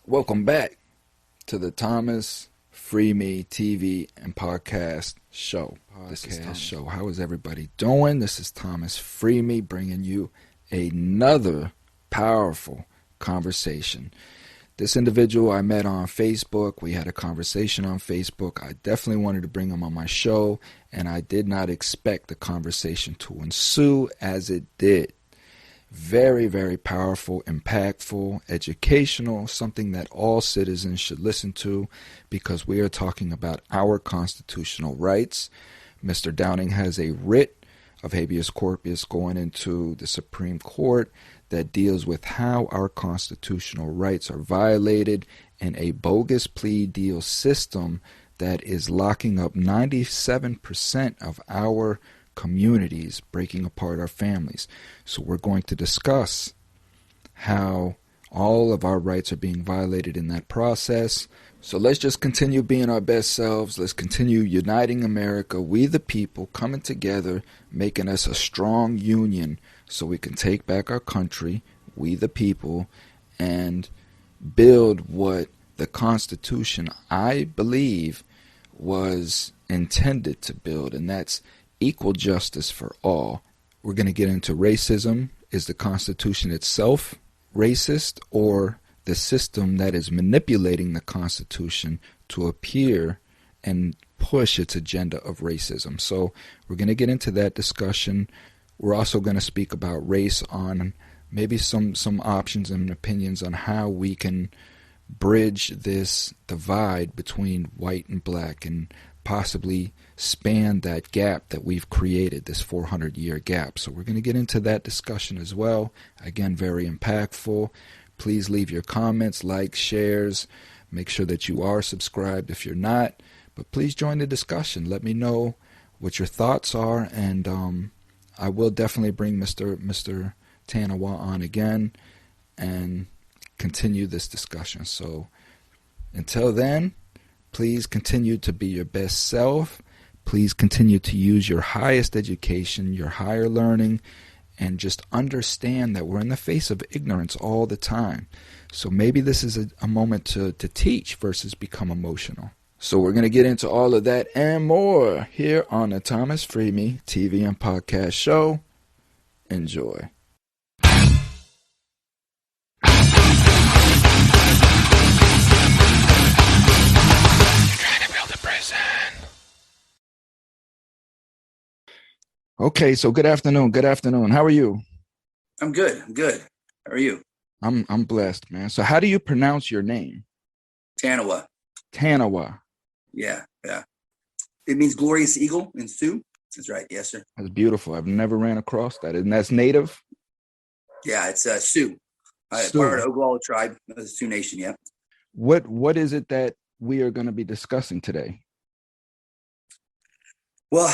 Welcome back to the Thomas FreeMe TV and Podcast Show. How is everybody doing? This is Thomas FreeMe bringing you another powerful conversation. This individual I met on Facebook. We had a conversation on Facebook. I definitely wanted to bring him on my show, and I did not expect the conversation to ensue as it did. Very, very powerful, impactful, educational, something that all citizens should listen to because we are talking about our constitutional rights. Mr. Downing has a writ of habeas corpus going into the Supreme Court that deals with how our constitutional rights are violated in a bogus plea deal system that is locking up 97% of our communities, breaking apart our families. So we're going to discuss how all of our rights are being violated in that process. So let's just continue being our best selves. Let's continue uniting America, we the people, coming together, making us a strong union so we can take back our country, we the people, and build what the Constitution, I believe, was intended to build, and that's equal justice for all. We're going to get into racism. Is the Constitution itself racist, or the system that is manipulating the Constitution to appear and push its agenda of racism? So we're going to get into that discussion. We're also going to speak about race on maybe some options and opinions on how we can bridge this divide between white and black and possibly span that gap that we've created, this 400-year gap. So we're going to get into that discussion as well. Again, very impactful. Please leave your comments, likes, shares. Make sure that you are subscribed if you're not. But please join the discussion. Let me know what your thoughts are, and I will definitely bring Mr. Tanawah on again and continue this discussion. So until then, please continue to be your best self. Please continue to use your highest education, your higher learning, and just understand that we're in the face of ignorance all the time. So maybe this is a moment to teach versus become emotional. So we're going to get into all of that and more here on the Thomas FreeMe TV and Podcast Show. Enjoy. Okay, so good afternoon. Good afternoon. How are you? I'm good. How are you? I'm blessed, man. So how do you pronounce your name? Tanawah. Tanawah. Yeah. It means glorious eagle in Sioux. That's right. Yes, sir. That's beautiful. I've never ran across that. And that's native? Yeah, it's Sioux. Sioux. Part of the Oglala tribe of the Sioux Nation, yeah. What is it that we are going to be discussing today? Well,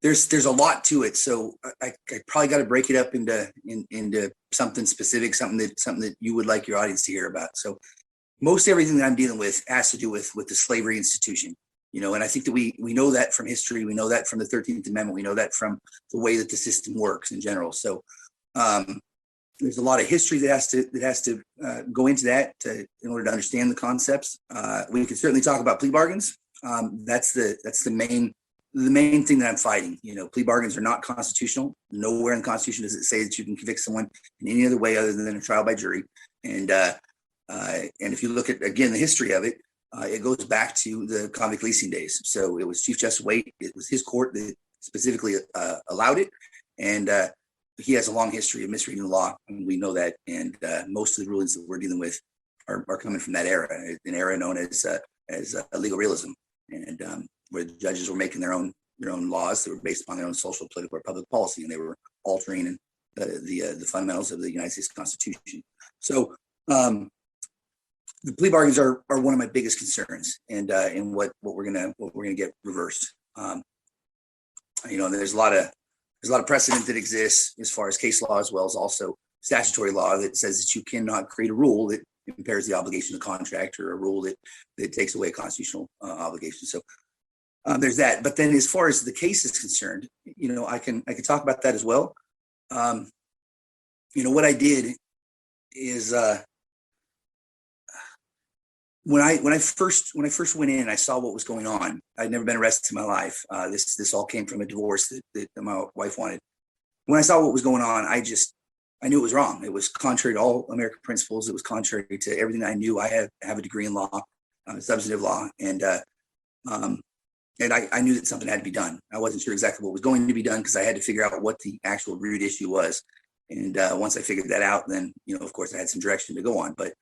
there's a lot to it, so I probably got to break it up into something specific, something that you would like your audience to hear about. So most everything that I'm dealing with has to do with the slavery institution, and I think that we know that from history, we know that from the 13th Amendment, we know that from the way that the system works in general. So there's a lot of history that has to go into that in order to understand the concepts. We can certainly talk about plea bargains. That's the main thing that I'm fighting. Plea bargains are not constitutional. Nowhere in the Constitution does it say that you can convict someone in any other way other than a trial by jury. And if you look at, again, the history of it, it goes back to the convict leasing days. So it was Chief Justice Waite. It was his court that specifically allowed it. And he has a long history of misreading the law, and we know that. And most of the rulings that we're dealing with are coming from that era, an era known as legal realism. And where the judges were making their own laws that were based upon their own social, political, or public policy, and they were altering the fundamentals of the United States Constitution. So the plea bargains are one of my biggest concerns, and what we're gonna get reversed. There's a lot of precedent that exists as far as case law, as well as also statutory law that says that you cannot create a rule that impairs the obligation of the contract, or a rule that takes away a constitutional obligation. So there's that. But then as far as the case is concerned, I can talk about that as well. What I did is when I first went in, I saw what was going on. I'd never been arrested in my life. This all came from a divorce that my wife wanted. When I saw what was going on, I knew it was wrong. It was contrary to all American principles. It was contrary to everything I knew. I have a degree in law, substantive law, and I knew that something had to be done. I wasn't sure exactly what was going to be done because I had to figure out what the actual root issue was. And once I figured that out, then, of course, I had some direction to go on. But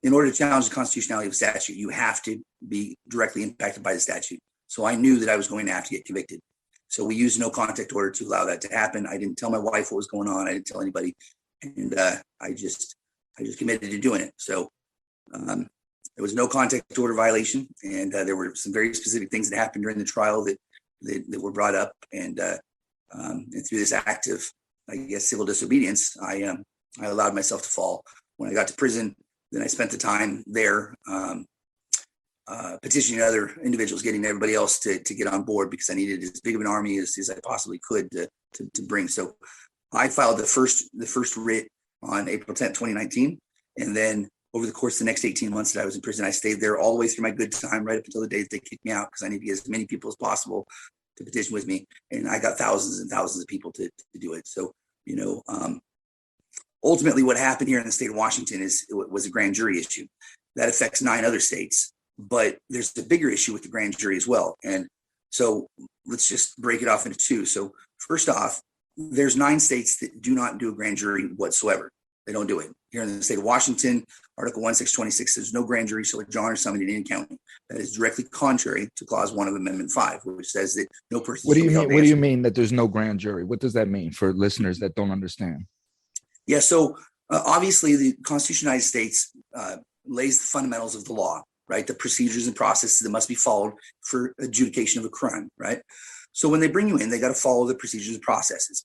in order to challenge the constitutionality of a statute, you have to be directly impacted by the statute. So I knew that I was going to have to get convicted. So we used no contact order to allow that to happen. I didn't tell my wife what was going on. I didn't tell anybody. And I just committed to doing it. So there was no contact order violation. And there were some very specific things that happened during the trial that were brought up. And through this act of, I guess, civil disobedience, I allowed myself to fall. When I got to prison, then I spent the time there petitioning other individuals, getting everybody else to get on board because I needed as big of an army as I possibly could to bring. So I filed the first writ on April 10th, 2019. And then over the course of the next 18 months that I was in prison, I stayed there all the way through my good time, right up until the day that they kicked me out, because I needed to get as many people as possible to petition with me. And I got thousands and thousands of people to do it. So, ultimately what happened here in the state of Washington was a grand jury issue that affects 9 other states. But there's a bigger issue with the grand jury as well. And so let's just break it off into 2. So first off, there's 9 states that do not do a grand jury whatsoever. They don't do it. Here in the state of Washington, Article 1626 says no grand jury shall adjourn or summon in any county. That is directly contrary to Clause 1 of Amendment 5, which says that no person. What do you mean? What do you mean that there's no grand jury? What does that mean for listeners that don't understand? Yeah. So obviously, the Constitution of the United States lays the fundamentals of the law, right? The procedures and processes that must be followed for adjudication of a crime, right? So when they bring you in, they got to follow the procedures and processes.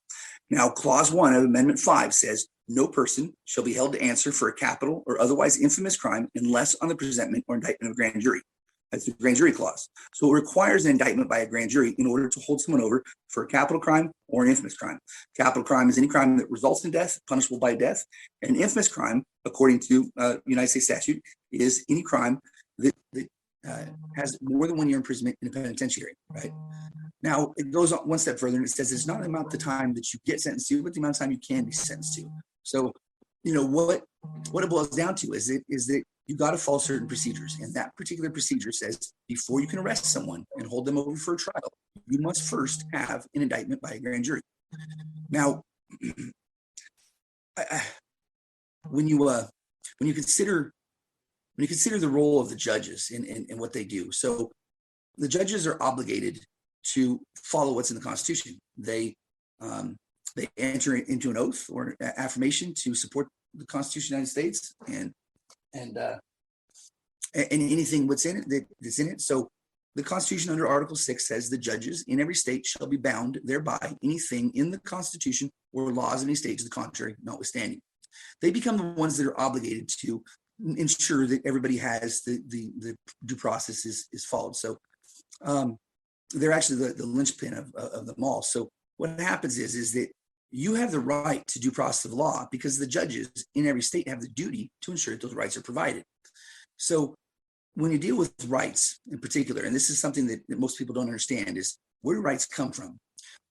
Now, Clause 1 of Amendment 5 says no person shall be held to answer for a capital or otherwise infamous crime unless on the presentment or indictment of a grand jury. That's the grand jury clause. So it requires an indictment by a grand jury in order to hold someone over for a capital crime or an infamous crime. Capital crime is any crime that results in death, punishable by death. And an infamous crime, according to United States statute, is any crime that has more than 1 year imprisonment in a penitentiary, right? Now, it goes on one step further and it says it's not the amount of time that you get sentenced to, but the amount of time you can be sentenced to. So, what it boils down to is that you got to follow certain procedures. And that particular procedure says before you can arrest someone and hold them over for a trial, you must first have an indictment by a grand jury. Now, when you consider the role of the judges and what they do, so the judges are obligated to follow what's in the Constitution. They enter into an oath or affirmation to support the Constitution of the United States and anything that's in it. So the Constitution under Article 6 says the judges in every state shall be bound thereby anything in the Constitution or laws of any state to the contrary notwithstanding. They become the ones that are obligated to ensure that everybody has the due process is followed. So they're actually the linchpin of them all. So what happens is that you have the right to due process of law because the judges in every state have the duty to ensure that those rights are provided. So when you deal with rights in particular, and this is something that most people don't understand, is where do rights come from?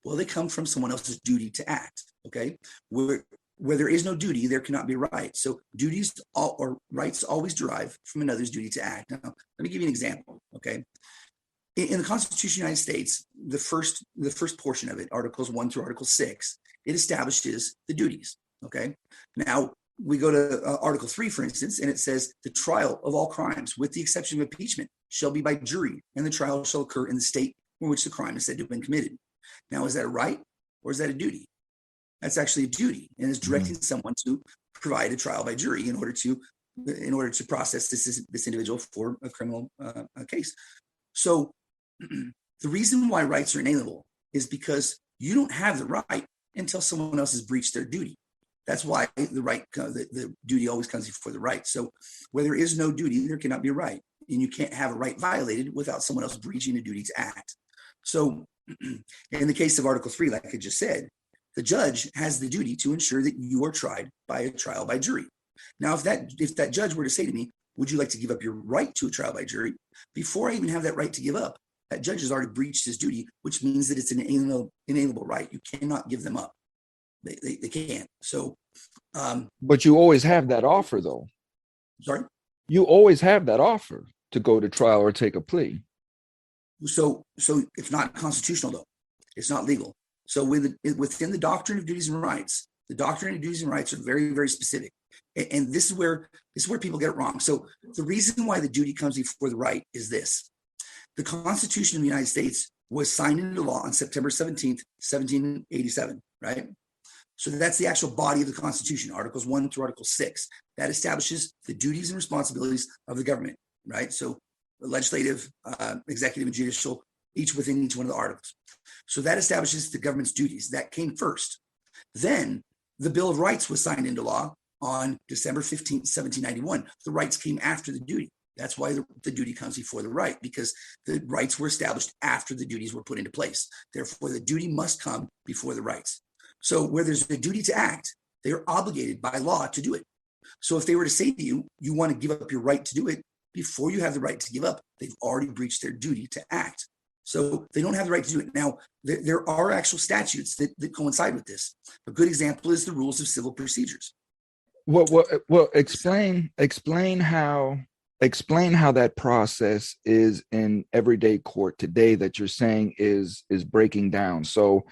Well, they come from someone else's duty to act, okay? Where there is no duty, there cannot be a right. So duties or rights always derive from another's duty to act. Now, let me give you an example, okay? In the Constitution of the United States, the first portion of it, Articles 1 through Article 6, it establishes the duties, okay? Now, we go to Article 3, for instance, and it says the trial of all crimes, with the exception of impeachment, shall be by jury, and the trial shall occur in the state in which the crime is said to have been committed. Now, is that a right or is that a duty? That's actually a duty, and is directing someone to provide a trial by jury in order to process this individual for a criminal case. So the reason why rights are inalienable is because you don't have the right until someone else has breached their duty. That's why the duty always comes before the right. So where there is no duty, there cannot be a right. And you can't have a right violated without someone else breaching a duty to act. So in the case of Article 3, like I just said, the judge has the duty to ensure that you are tried by a trial by jury. Now, if that judge were to say to me, would you like to give up your right to a trial by jury? Before I even have that right to give up, that judge has already breached his duty, which means that it's an inalienable right. You cannot give them up. They can't. So, but you always have that offer, though. Sorry? You always have that offer to go to trial or take a plea. So it's not constitutional, though. It's not legal. So within the doctrine of duties and rights, the doctrine of duties and rights are very, very specific. And this is where people get it wrong. So the reason why the duty comes before the right is this. The Constitution of the United States was signed into law on September 17th, 1787, right? So that's the actual body of the Constitution, Articles 1 through Article 6. That establishes the duties and responsibilities of the government, right? So the legislative, executive, and judicial, each within each one of the articles. So that establishes the government's duties. That came first. Then the Bill of Rights was signed into law on December 15th, 1791. The rights came after the duty. That's why the duty comes before the right, because the rights were established after the duties were put into place. Therefore, the duty must come before the rights. So where there's a duty to act, they are obligated by law to do it. So if they were to say to you, you want to give up your right to do it, before you have the right to give up, they've already breached their duty to act. So they don't have the right to do it. Now, there are actual statutes that coincide with this. A good example is the rules of civil procedures. Well, explain how that process is in everyday court today that you're saying is breaking down. So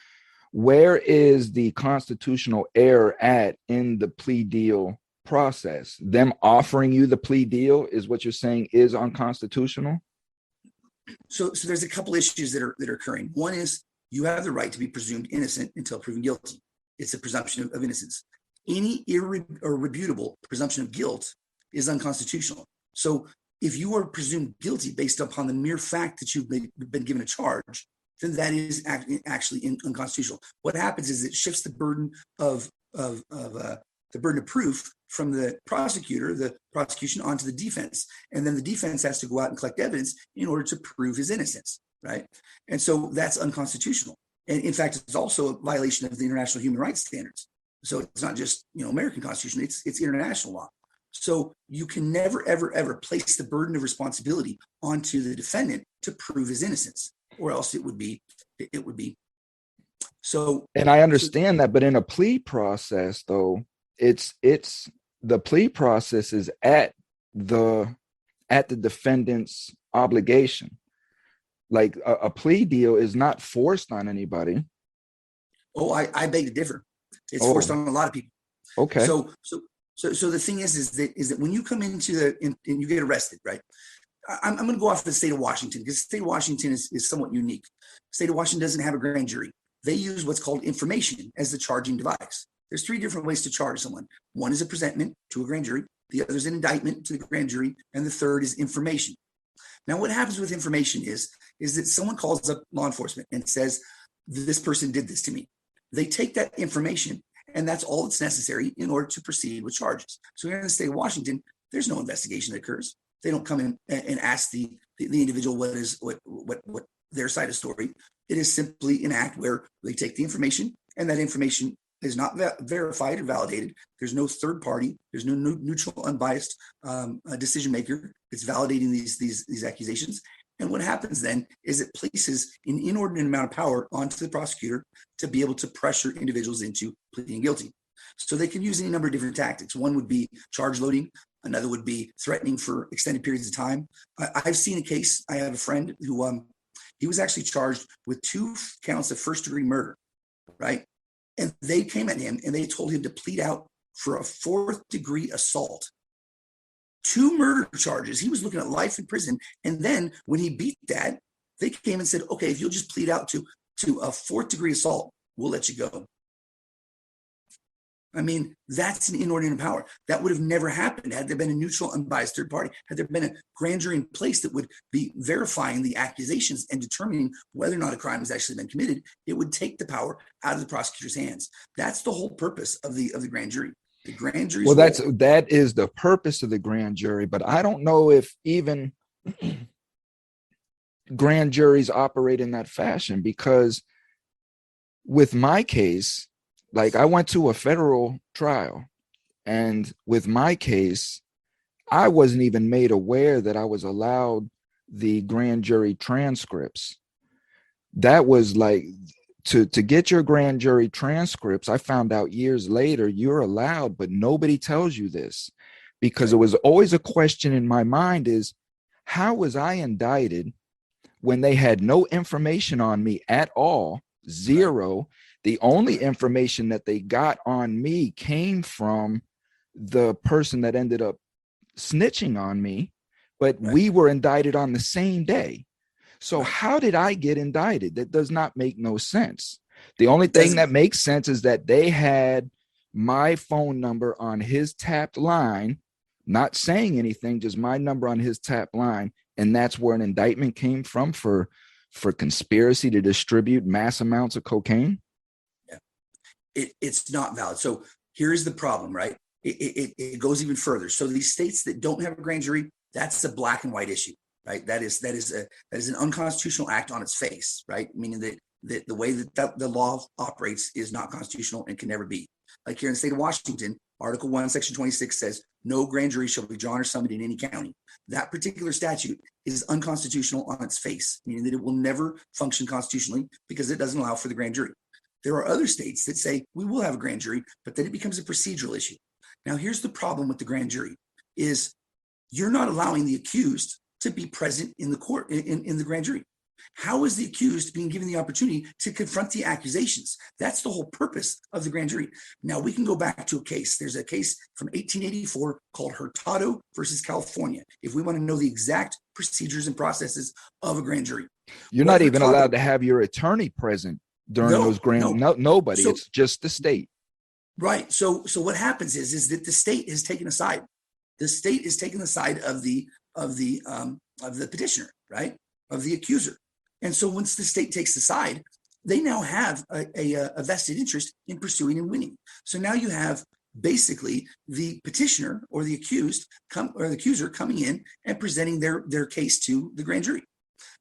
where is the constitutional error at in the plea deal process? Them offering you the plea deal is what you're saying is unconstitutional? So there's a couple issues that are occurring. One is you have the right to be presumed innocent until proven guilty. It's a presumption of innocence. Any irrefutable presumption of guilt is unconstitutional. So if you are presumed guilty based upon the mere fact that you've been given a charge, then that is actually unconstitutional. What happens is it shifts the burden of the burden of proof from the prosecution onto the defense. And then the defense has to go out and collect evidence in order to prove his innocence, right? And so that's unconstitutional. And in fact, it's also a violation of the international human rights standards. So it's not just, American Constitution, it's international law. So you can never, ever, ever place the burden of responsibility onto the defendant to prove his innocence, or else it would be. So, and I understand that, but in a plea process, though, it's the plea process is at the defendant's obligation. Like a plea deal is not forced on anybody. Oh, I beg to differ. It's forced on a lot of people. Okay. So the thing is that when you come into and you get arrested, right? I'm going to go off the state of Washington because the state of Washington is somewhat unique. The state of Washington doesn't have a grand jury. They use what's called information as the charging device. There's three different ways to charge someone. One is a presentment to a grand jury. The other is an indictment to the grand jury. And the third is information. Now, what happens with information is that someone calls up law enforcement and says, this person did this to me. They take that information, and that's all that's necessary in order to proceed with charges. So here in the state of Washington, there's no investigation that occurs. They don't come in and ask the individual what their side of the story. It is simply an act where they take the information, and that information is not verified or validated. There's no third party. There's no neutral, unbiased decision maker. It's validating these accusations. And what happens then is it places an inordinate amount of power onto the prosecutor to be able to pressure individuals into pleading guilty. So they can use any number of different tactics. One would be charge loading. Another would be threatening for extended periods of time. I've seen a case. I have a friend who he was actually charged with 2 counts of first-degree murder, right? And they came at him and they told him to plead out for a 4th-degree assault. 2 murder charges. He was looking at life in prison. And then when he beat that, they came and said, okay, if you'll just plead out to a 4th-degree assault, we'll let you go. I mean, that's an inordinate power. That would have never happened had there been a neutral, unbiased third party, had there been a grand jury in place that would be verifying the accusations and determining whether or not a crime has actually been committed. It would take the power out of the prosecutor's hands. That's the whole purpose of the grand jury. The grand jury. Well, that is the purpose of the grand jury, but I don't know if even grand juries operate in that fashion, because with my case, like I went to a federal trial, and with my case, I wasn't even made aware that I was allowed the grand jury transcripts. That was like, to get your grand jury transcripts, I found out years later you're allowed, but nobody tells you this, because it was always a question in my mind is, how was I indicted when they had no information on me at all? Zero. The only information that they got on me came from the person that ended up snitching on me, but we were indicted on the same day. So how did I get indicted? That does not make no sense. The only thing that makes sense is that they had my phone number on his tapped line, not saying anything, just my number on his tapped line. And that's where an indictment came from for conspiracy to distribute mass amounts of cocaine. Yeah. It's not valid. So here's the problem, right? It goes even further. So these states that don't have a grand jury, that's a black and white issue, right? That is an unconstitutional act on its face, right? Meaning that the way that the law operates is not constitutional and can never be. Like here in the state of Washington, Article 1, Section 26 says, no grand jury shall be drawn or summoned in any county. That particular statute is unconstitutional on its face, meaning that it will never function constitutionally because it doesn't allow for the grand jury. There are other states that say we will have a grand jury, but then it becomes a procedural issue. Now, here's the problem with the grand jury is you're not allowing the accused to be present in the court, in the grand jury. How is the accused being given the opportunity to confront the accusations? That's the whole purpose of the grand jury. Now, we can go back to a case. There's a case from 1884 called Hurtado versus California, if we want to know the exact procedures and processes of a grand jury. You're not even allowed to have your attorney present during those grand. Nobody. So, it's just the state. Right. So what happens is that the state has taken a side. The state is taking the side of the petitioner, right? Of the accuser. And so once the state takes the side, they now have a vested interest in pursuing and winning. So now you have basically the petitioner or the accused or the accuser coming in and presenting their case to the grand jury.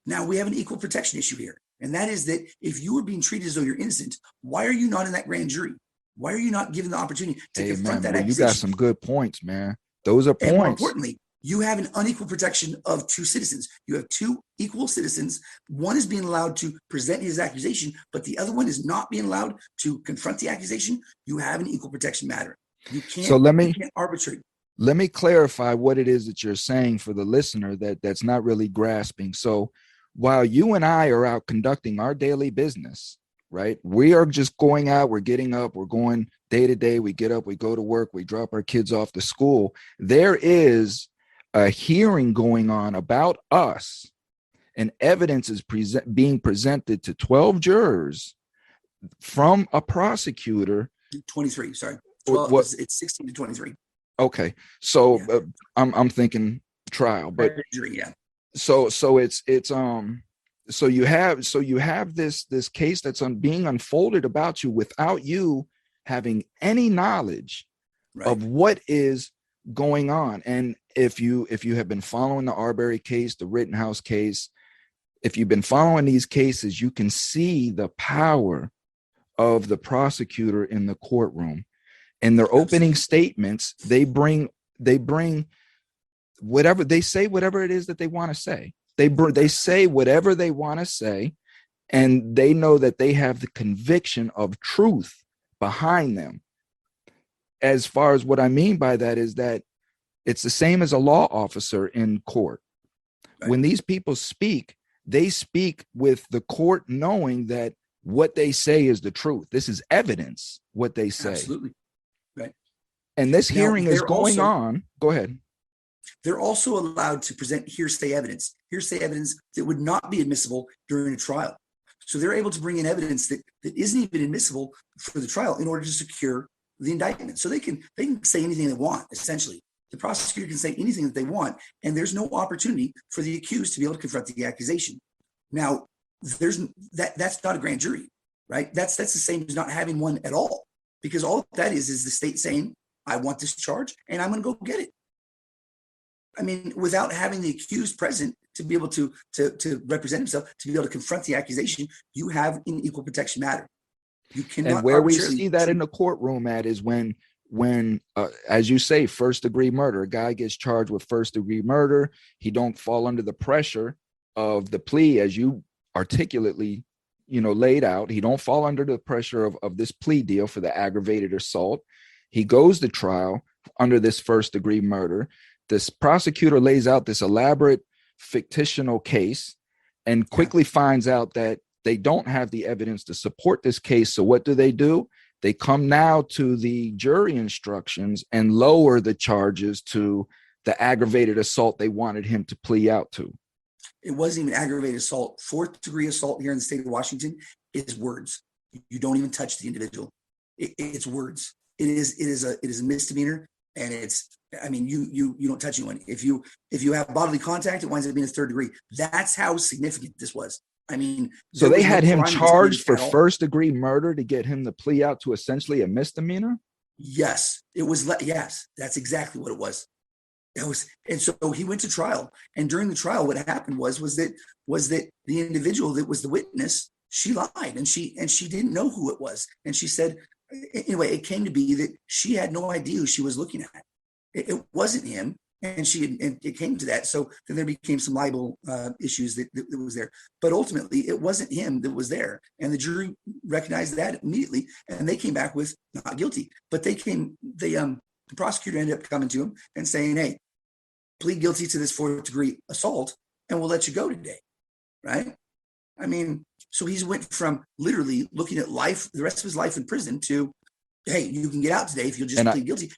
Now we have an equal protection issue here. And that is that if you are being treated as though you're innocent, why are you not in that grand jury? Why are you not given the opportunity to confront that accusation? You got some good points, man. Those are points. And more importantly, you have an unequal protection of two citizens. You have two equal citizens. One is being allowed to present his accusation, but the other one is not being allowed to confront the accusation. You have an equal protection matter. You can't arbitrate. Let me clarify what it is that you're saying for the listener that's not really grasping. So while you and I are out conducting our daily business, right? We are just going out, we're getting up, we're going day to day, we get up, we go to work, we drop our kids off to school. There is a hearing going on about us, and evidence is being presented to 12 jurors from a prosecutor. 23, sorry. 12, it's 16 to 23. Okay. So yeah. I'm thinking trial, but yeah. So you have this case that's being unfolded about you without you having any knowledge of what is going on. And if you have been following the Arbery case, the Rittenhouse case, if you've been following these cases, you can see the power of the prosecutor in the courtroom. In their opening statements, they bring whatever they say, whatever it is that they want to say. They say whatever they want to say, and they know that they have the conviction of truth behind them. As far as what I mean by that is that it's the same as a law officer in court. Right. When these people speak, they speak with the court knowing that what they say is the truth. This is evidence, what they say. Absolutely. Right. And this hearing is going on. Go ahead. They're also allowed to present hearsay evidence that would not be admissible during a trial. So they're able to bring in evidence that isn't even admissible for the trial in order to secure the indictment. So they can say anything they want, essentially. The prosecutor can say anything that they want, and there's no opportunity for the accused to be able to confront the accusation. Now, that's not a grand jury, right? That's the same as not having one at all, because all that is the state saying, I want this charge, and I'm going to go get it. I mean, without having the accused present to be able to represent himself, to be able to confront the accusation, you have an equal protection matter. You cannot. And where we see that in the courtroom is when when, as you say, first degree murder, a guy gets charged with first degree murder. He don't fall under the pressure of the plea, as you articulately, laid out. He don't fall under the pressure of this plea deal for the aggravated assault. He goes to trial under this first degree murder. This prosecutor lays out this elaborate fictional case and quickly finds out that they don't have the evidence to support this case. So what do? They come now to the jury instructions and lower the charges to the aggravated assault they wanted him to plea out to. It wasn't even aggravated assault. Fourth degree assault here in the state of Washington is words. You don't even touch the individual. It's words. It is a misdemeanor, and you don't touch anyone. If you have bodily contact, it winds up being a third degree. That's how significant this was. So they had him charged for first degree murder to get him to plea out to essentially a misdemeanor? Yes, it was. Yes, that's exactly what it was. And so he went to trial. And during the trial, what happened was that the individual that was the witness, she lied, and she didn't know who it was. And she said, anyway, it came to be that she had no idea who she was looking at. It wasn't him. And it came to that. So then there became some libel issues that was there. But ultimately, it wasn't him that was there. And the jury recognized that immediately. And they came back with not guilty. But the prosecutor ended up coming to him and saying, hey, plead guilty to this fourth degree assault, and we'll let you go today. Right? So he's went from literally looking at life, the rest of his life in prison, to, hey, you can get out today if you'll just plead guilty.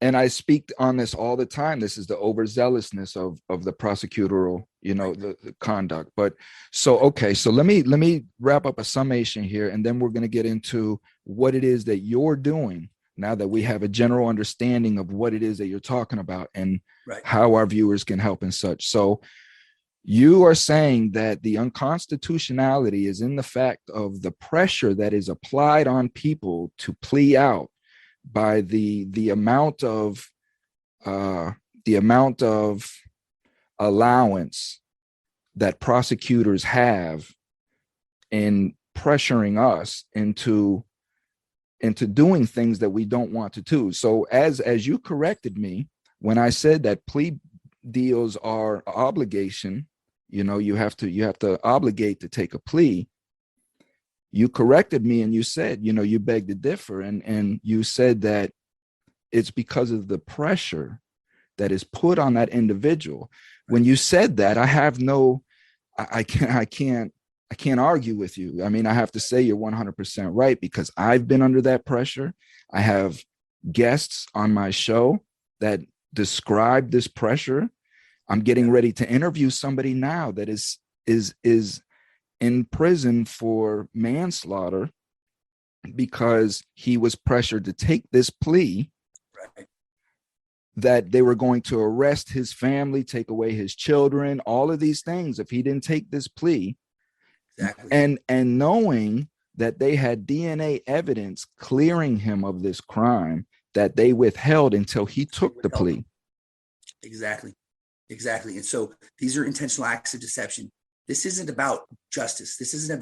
And I speak on this all the time. This is the overzealousness of the prosecutorial, the conduct. But so let me wrap up a summation here, and then we're going to get into what it is that you're doing now that we have a general understanding of what it is that you're talking about and how our viewers can help and such. So you are saying that the unconstitutionality is in the fact of the pressure that is applied on people to plea out by the amount of allowance that prosecutors have in pressuring us into doing things that we don't want to do. So as you corrected me when I said that plea deals are obligation, you have to obligate to take a plea. You corrected me and you said, you begged to differ, and you said that it's because of the pressure that is put on that individual. When you said that, I can't argue with you. I have to say you're 100% right, because I've been under that pressure. I have guests on my show that describe this pressure. I'm getting ready to interview somebody now that is in prison for manslaughter because he was pressured to take this plea that they were going to arrest his family, take away his children, all of these things if he didn't take this plea. Exactly. And knowing that they had DNA evidence clearing him of this crime that they withheld until he took the plea. Exactly. And so these are intentional acts of deception. This isn't about justice. This isn't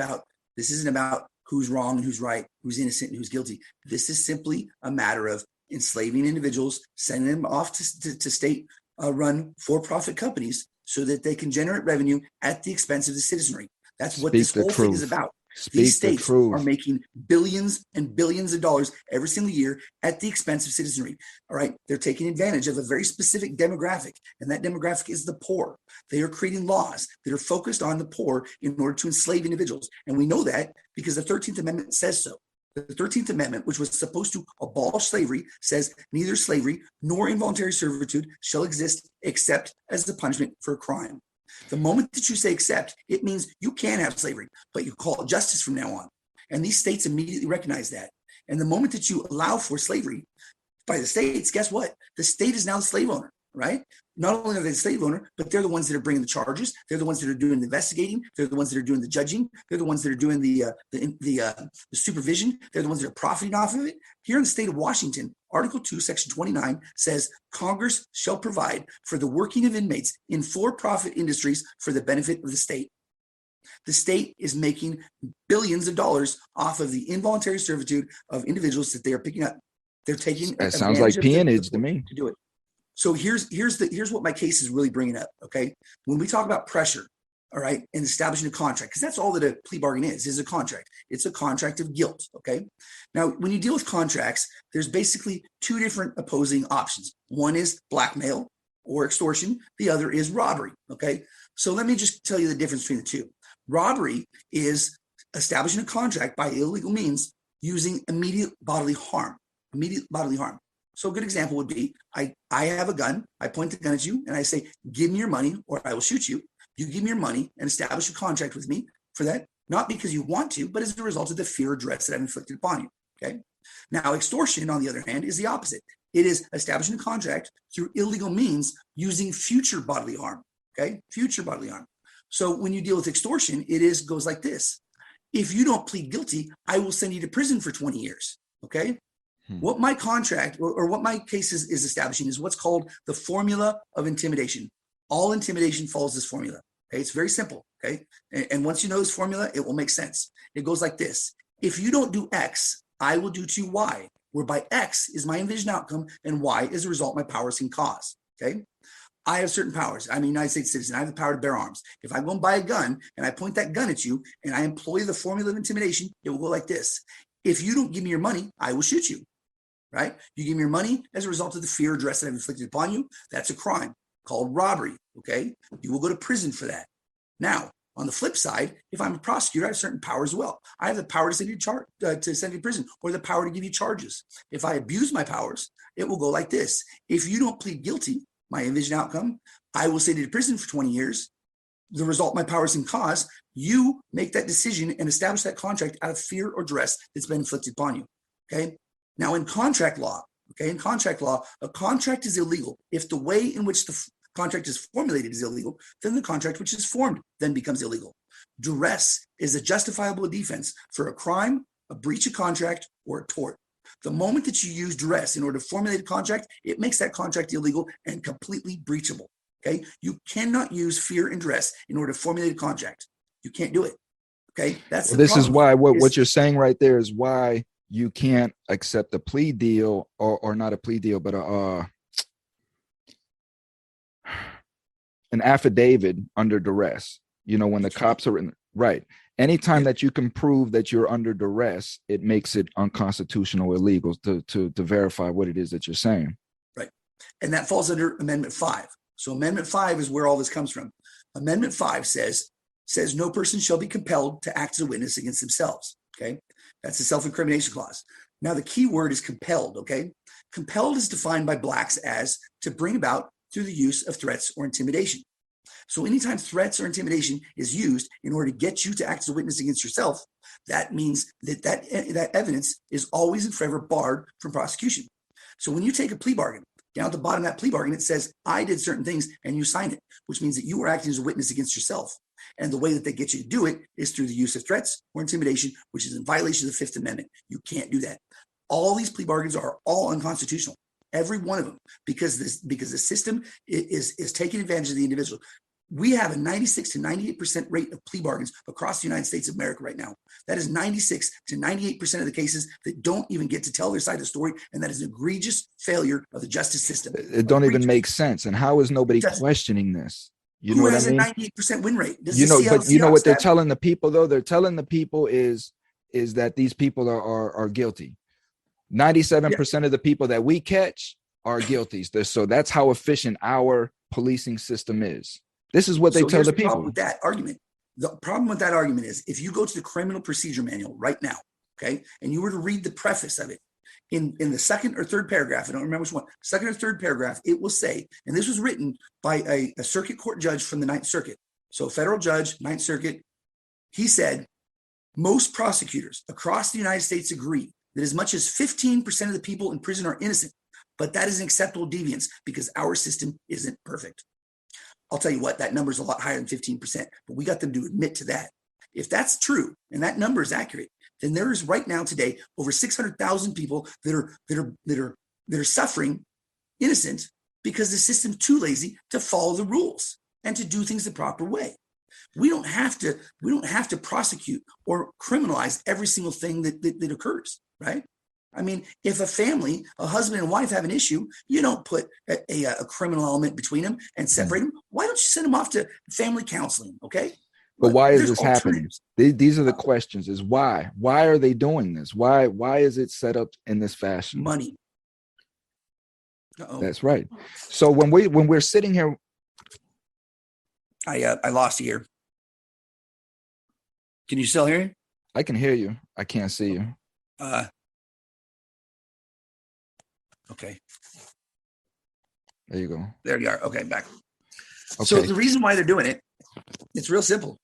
about who's wrong and who's right, who's innocent and who's guilty. This is simply a matter of enslaving individuals, sending them off to state-run for-profit companies so that they can generate revenue at the expense of the citizenry. That's what this whole thing is about. These states are making billions and billions of dollars every single year at the expense of citizenry. All right. They're taking advantage of a very specific demographic, and that demographic is the poor. They are creating laws that are focused on the poor in order to enslave individuals. And we know that because the 13th Amendment says so. The 13th Amendment, which was supposed to abolish slavery, says neither slavery nor involuntary servitude shall exist except as a punishment for a crime. The moment that you say accept, it means you can have slavery, but you call it justice from now on. And these states immediately recognize that. And the moment that you allow for slavery by the states, guess what? The state is now the slave owner, right? Not only are they the slave owner, but they're the ones that are bringing the charges. They're the ones that are doing the investigating. They're the ones that are doing the judging. They're the ones that are doing the supervision. They're the ones that are profiting off of it. Here in the state of Washington, Article 2, Section 29 says Congress shall provide for the working of inmates in for-profit industries for the benefit of the state. The state is making billions of dollars off of the involuntary servitude of individuals that they are picking up They're taking That sounds advantage like of the peonage to court me. to do it. So here's what my case is really bringing up. Okay, when we talk about pressure, all right, and establishing a contract, because that's all that a plea bargain is a contract. It's a contract of guilt. Okay, now when you deal with contracts, there's basically two different opposing options. One is blackmail or extortion. The other is robbery. Okay, so let me just tell you the difference between the two. Robbery is establishing a contract by illegal means using immediate bodily harm. Immediate bodily harm. So a good example would be, I have a gun, I point the gun at you, and I say, give me your money or I will shoot you. You give me your money and establish a contract with me for that, not because you want to, but as a result of the fear or duress that I've inflicted upon you. Okay. Now, extortion, on the other hand, is the opposite. It is establishing a contract through illegal means using future bodily harm. Okay. Future bodily harm. So when you deal with extortion, goes like this. If you don't plead guilty, I will send you to prison for 20 years. Okay. What my contract or what my case is establishing is what's called the formula of intimidation. All intimidation follows this formula. Okay, it's very simple. Okay, and once you know this formula, it will make sense. It goes like this: if you don't do X, I will do to Y, whereby X is my envisioned outcome and Y is a result my powers can cause. Okay, I have certain powers. I'm a United States citizen. I have the power to bear arms. If I go and buy a gun and I point that gun at you and I employ the formula of intimidation, it will go like this: if you don't give me your money, I will shoot you. Right? You give me your money as a result of the fear or duress that I've inflicted upon you. That's a crime called robbery. Okay. You will go to prison for that. Now, on the flip side, if I'm a prosecutor, I have certain powers as well. I have the power to send you to prison, or the power to give you charges. If I abuse my powers, it will go like this: if you don't plead guilty, my envisioned outcome, I will send you to prison for 20 years. The result my powers can cause, you make that decision and establish that contract out of fear or duress that's been inflicted upon you. Okay. Now, in contract law, a contract is illegal if the way in which the contract is formulated is illegal. Then the contract which is formed then becomes illegal. Duress is a justifiable defense for a crime, a breach of contract, or a tort. The moment that you use duress in order to formulate a contract, it makes that contract illegal and completely breachable. Okay, you cannot use fear and duress in order to formulate a contract. You can't do it. Okay, that's this is why what you're saying right there is why you can't accept a plea deal or not a plea deal, but an affidavit under duress. You know, when the cops are in, right. Anytime that you can prove that you're under duress, it makes it unconstitutional, illegal to verify what it is that you're saying. Right. And that falls under Amendment 5. So Amendment 5 is where all this comes from. Amendment 5 says no person shall be compelled to act as a witness against themselves. Okay. That's the self-incrimination clause. Now, the key word is compelled. Okay. Compelled is defined by blacks as to bring about through the use of threats or intimidation. So anytime threats or intimidation is used in order to get you to act as a witness against yourself, that means that evidence is always and forever barred from prosecution. So when you take a plea bargain, down at the bottom of that plea bargain, it says, I did certain things and you sign it, which means that you were acting as a witness against yourself. And the way that they get you to do it is through the use of threats or intimidation, which is in violation of the Fifth Amendment. You can't do that. All these plea bargains are all unconstitutional, every one of them, because the system is taking advantage of the individual. We have a 96 to 98% rate of plea bargains across the United States of America right now. That is 96 to 98% of the cases that don't even get to tell their side of the story, and that is an egregious failure of the justice system. It don't even make sense. And how is nobody questioning this? You know what I mean? Who has a 98% win rate? You know, but you know what they're telling the people, though? They're telling the people is that these people are guilty. 97% of the people that we catch are guilty. So that's how efficient our policing system is. This is what they tell the people. The problem with that argument is if you go to the criminal procedure manual right now, okay, and you were to read the preface of it, in the second or third paragraph, I don't remember which one, second or third paragraph, it will say, and this was written by a circuit court judge from the Ninth Circuit. So federal judge, Ninth Circuit, he said, most prosecutors across the United States agree that as much as 15% of the people in prison are innocent, but that is an acceptable deviance because our system isn't perfect. I'll tell you what, that number is a lot higher than 15%, but we got them to admit to that. If that's true, and that number is accurate, then there is right now today over 600,000 people that are suffering innocent because the system's too lazy to follow the rules and to do things the proper way. We don't have to prosecute or criminalize every single thing that occurs, right? I mean, if a husband and wife have an issue, you don't put a criminal element between them and separate them. Why don't you send them off to family counseling? Okay. But why is There's this happening? alternatives. These are the questions: is why? Why are they doing this? Why is it set up in this fashion? Money. That's right. So when we're sitting here, I lost you here. Can you still hear me? I can hear you. I can't see you. Okay. There you go. There you are. Okay, back. Okay. So the reason why they're doing it, it's real simple.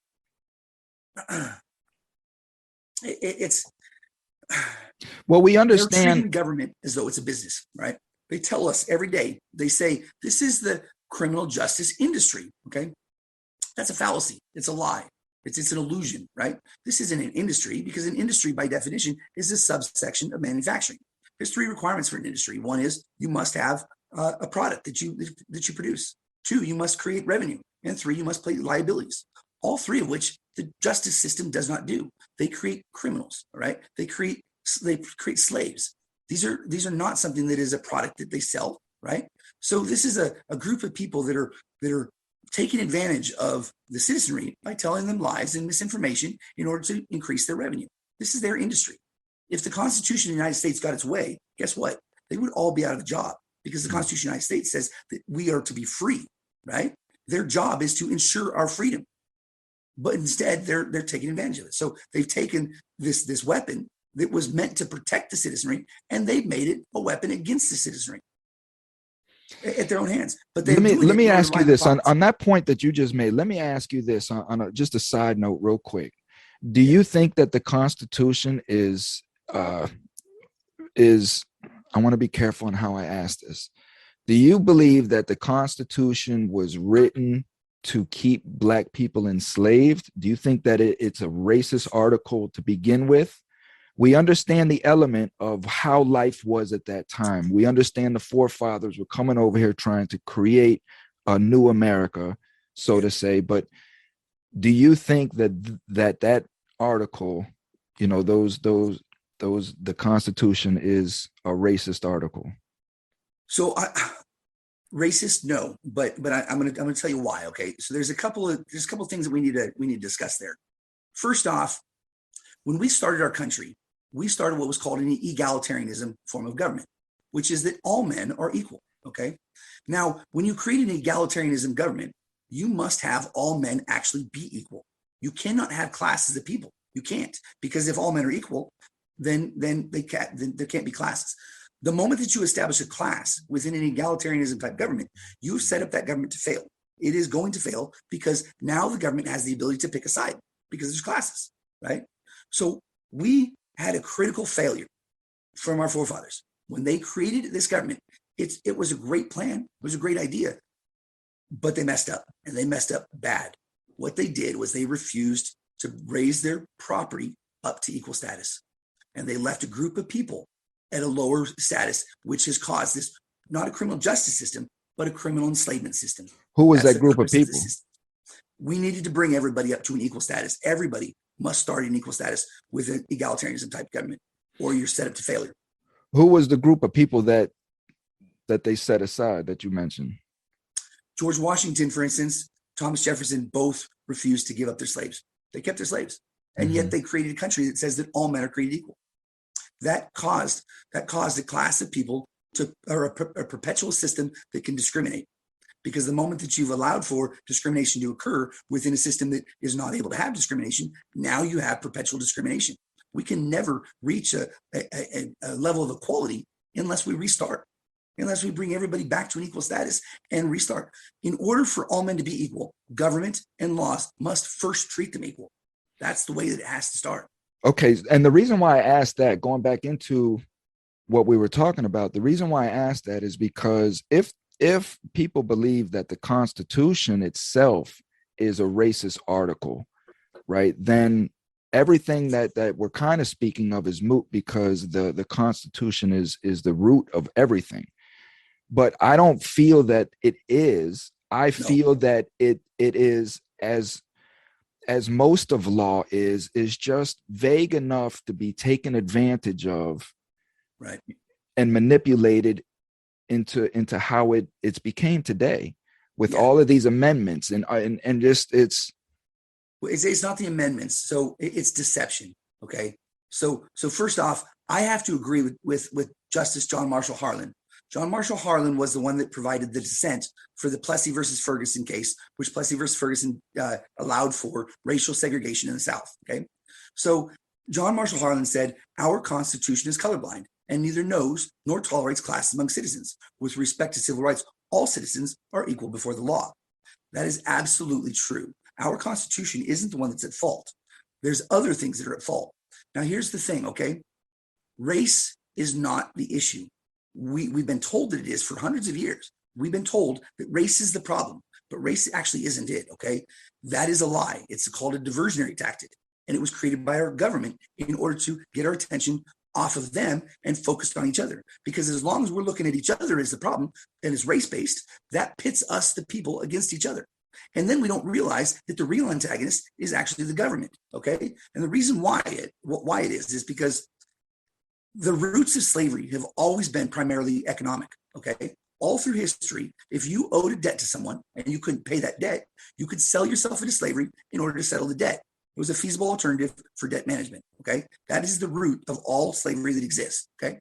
It's well, we they're understand treating government as though it's a business, right? They tell us every day. They say this is the criminal justice industry. Okay, that's a fallacy. It's a lie. It's an illusion, right? This isn't an industry because an industry, by definition, is a subsection of manufacturing. There's 3 requirements for an industry. One is you must have a product that you produce. 2, you must create revenue, and 3, you must pay liabilities. All 3 of which the justice system does not do. They create criminals, all right? They create slaves. These are not something that is a product that they sell, right? So this is a group of people that are taking advantage of the citizenry by telling them lies and misinformation in order to increase their revenue. This is their industry. If the Constitution of the United States got its way, guess what? They would all be out of a job because the Constitution of the United States says that we are to be free, right? Their job is to ensure our freedom. But instead, they're taking advantage of it. So they've taken this weapon that was meant to protect the citizenry, and they've made it a weapon against the citizenry at their own hands. But let me ask you this on that point that you just made. Let me ask you this on just a side note, real quick. Do you think that the Constitution is? I want to be careful on how I ask this. Do you believe that the Constitution was written to keep Black people enslaved? Do you think that it's a racist article to begin with? We understand the element of how life was at that time. We understand the forefathers were coming over here trying to create a new America, so to say. But do you think that article, you know, the Constitution is a racist article? So racist, no, but I'm gonna tell you why. Okay, so there's a couple of things that we need to discuss there. First off, when we started our country, we started what was called an egalitarianism form of government, which is that all men are equal. Okay, now when you create an egalitarianism government, you must have all men actually be equal. You cannot have classes of people. You can't, because if all men are equal, then there can't be classes. The moment that you establish a class within an egalitarianism type government, you set up that government to fail. It is going to fail because now the government has the ability to pick a side because there's classes, right? So we had a critical failure from our forefathers. When they created this government, it was a great plan. It was a great idea, but they messed up, and they messed up bad. What they did was they refused to raise their property up to equal status. And they left a group of people at a lower status, which has caused this, not a criminal justice system, but a criminal enslavement system. Who was that group of people? We needed to bring everybody up to an equal status. Everybody must start in equal status with an egalitarianism type government, or you're set up to failure. Who was the group of people that they set aside that you mentioned? George Washington, for instance, Thomas Jefferson, both refused to give up their slaves. They kept their slaves. And yet they created a country that says that all men are created equal. That caused a class of people or a perpetual system that can discriminate. Because the moment that you've allowed for discrimination to occur within a system that is not able to have discrimination, now you have perpetual discrimination. We can never reach a level of equality unless we restart, unless we bring everybody back to an equal status and restart. In order for all men to be equal, government and laws must first treat them equal. That's the way that it has to start. Okay. And the reason why I asked that, going back into what we were talking about, the reason why I asked that is because if people believe that the Constitution itself is a racist article, right, then everything that we're kind of speaking of is moot, because the Constitution is the root of everything. But I don't feel that it is. I feel that it is, as most of law is just vague enough to be taken advantage of Right. and manipulated into how it's became today with Yeah. all of these amendments and just It's not the amendments. So it's deception. Okay. So first off, I have to agree with Justice John Marshall Harlan. John Marshall Harlan was the one that provided the dissent for the Plessy versus Ferguson case, which Plessy versus Ferguson allowed for racial segregation in the South. Okay. So John Marshall Harlan said, our Constitution is colorblind and neither knows nor tolerates classes among citizens. With respect to civil rights, all citizens are equal before the law. That is absolutely true. Our Constitution isn't the one that's at fault. There's other things that are at fault. Now, here's the thing, okay? Race is not the issue. We've been told that it is for hundreds of years. We've been told that race is the problem, but race actually isn't it, okay? That is a lie. It's called a diversionary tactic, and it was created by our government in order to get our attention off of them and focused on each other. Because as long as we're looking at each other as the problem and it's race-based, that pits us, the people, against each other. And then we don't realize that the real antagonist is actually the government, okay? And the reason why it is because the roots of slavery have always been primarily economic, okay? All through history, if you owed a debt to someone and you couldn't pay that debt, you could sell yourself into slavery in order to settle the debt. It was a feasible alternative for debt management, okay? That is the root of all slavery that exists, okay?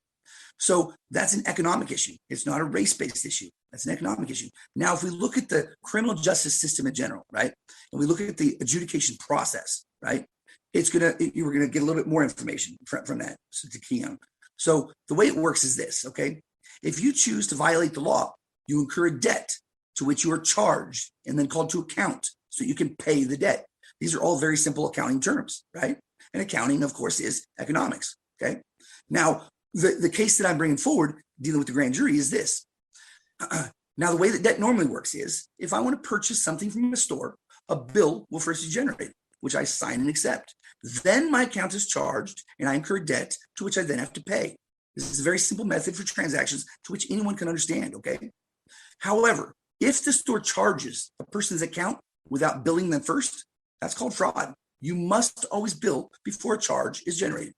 So that's an economic issue. It's not a race-based issue. That's an economic issue. Now, if we look at the criminal justice system in general, right, and we look at the adjudication process, right, you're gonna get a little bit more information from that to key on. So the way it works is this, okay? If you choose to violate the law, you incur a debt to which you are charged and then called to account so you can pay the debt. These are all very simple accounting terms, right? And accounting, of course, is economics, okay? Now, the case that I'm bringing forward dealing with the grand jury is this. Now, the way that debt normally works is if I want to purchase something from a store, a bill will first be generated, which I sign and accept. Then my account is charged and I incur debt to which I then have to pay. This is a very simple method for transactions to which anyone can understand, okay? However, if the store charges a person's account without billing them first, that's called fraud. You must always bill before a charge is generated.